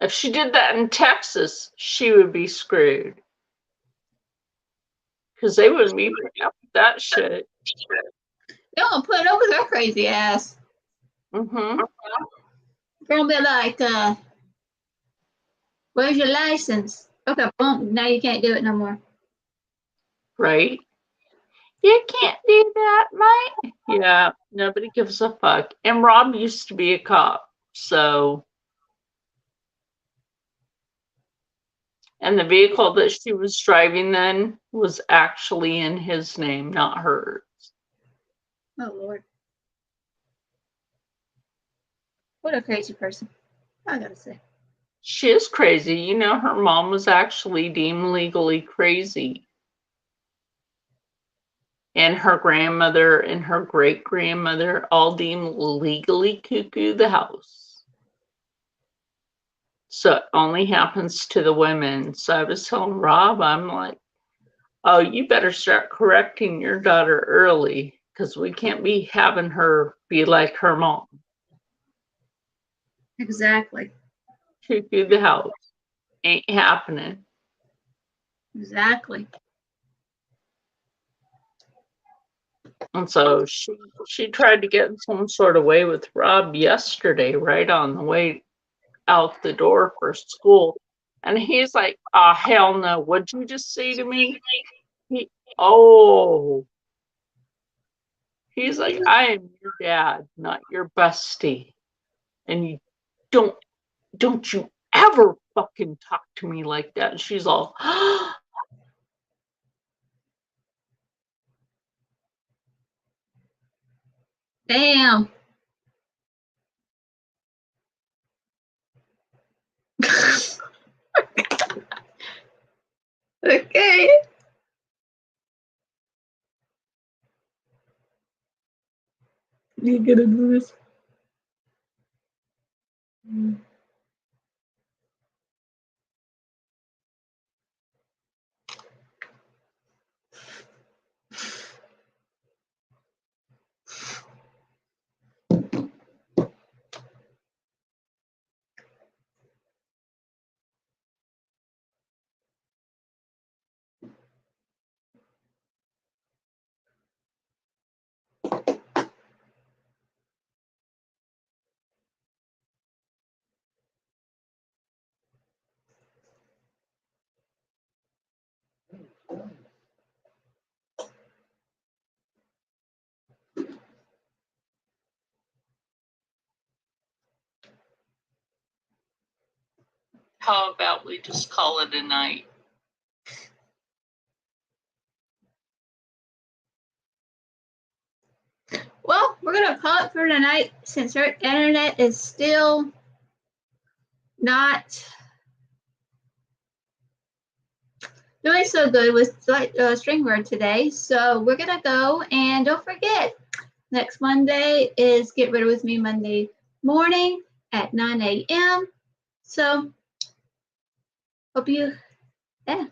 S2: If she did that in Texas, she would be screwed. Because they wouldn't be putting up with that shit.
S1: They won't put up with her crazy ass.
S2: Mm-hmm.
S1: They're gonna be like, where's your license? Okay, boom, now you can't do it no more.
S2: Right? You can't do that, mate. Yeah, nobody gives a fuck. And Rob used to be a cop, so. And the vehicle that she was driving then was actually in his name, not hers.
S1: Oh, Lord. What a crazy person. I gotta say.
S2: She is crazy. You know, her mom was actually deemed legally crazy. And her grandmother and her great grandmother all deemed legally cuckoo the house. So it only happens to the women. So I was telling Rob, I'm like, oh, you better start correcting your daughter early because we can't be having her be like her mom.
S1: Exactly.
S2: Cuckoo the house. Ain't happening.
S1: Exactly.
S2: And so she tried to get in some sort of way with Rob yesterday, right on the way out the door for school. And he's like, oh, hell no. What'd you just say to me? He's like, I am your dad, not your bestie. And you don't you ever fucking talk to me like that. And she's all,
S1: Damn. Okay. You gonna do this?
S2: how about we just call it a night?
S1: Well, we're gonna call it for tonight since our internet is still not doing so good with StreamYard today. So we're gonna go, and don't forget, next Monday is Get Ready With Me Monday morning at 9 a.m. So hope you, yeah.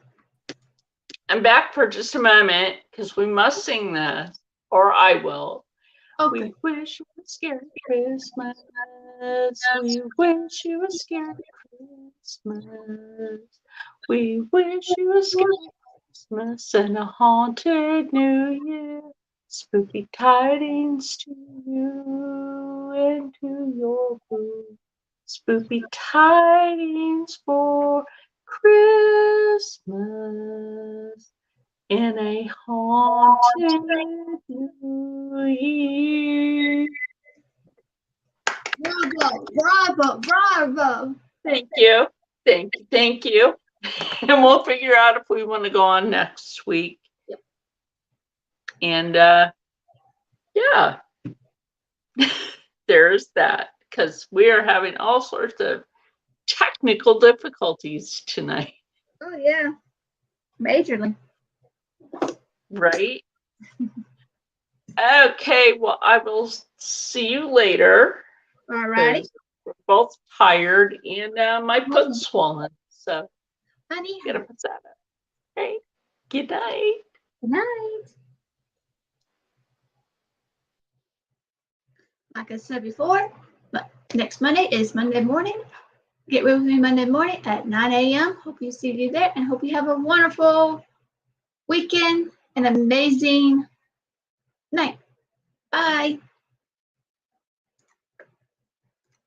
S2: I'm back for just a moment because we must sing this, or I will.
S1: Okay.
S2: We wish you a scary Christmas. We wish you a scary Christmas. We wish you a scary Christmas and a haunted New Year. Spooky tidings to you and to your boo. Spooky tidings for Christmas in a haunted New Year.
S1: Bravo, bravo, bravo.
S2: Thank you. Thank you. Thank you. And we'll figure out if we want to go on next week.
S1: Yep.
S2: And yeah, there's that. Because we are having all sorts of technical difficulties tonight.
S1: Oh yeah, majorly.
S2: Right? Okay, well, I will see you later.
S1: All righty.
S2: We're both tired and my foot's swollen. So
S1: Honey.
S2: gotta put that up. Okay. Good night.
S1: Good night. Like I said before, but next Monday is Monday morning. Get Ready With Me Monday morning at 9 a.m. Hope you see you there and hope you have a wonderful weekend and amazing night. Bye.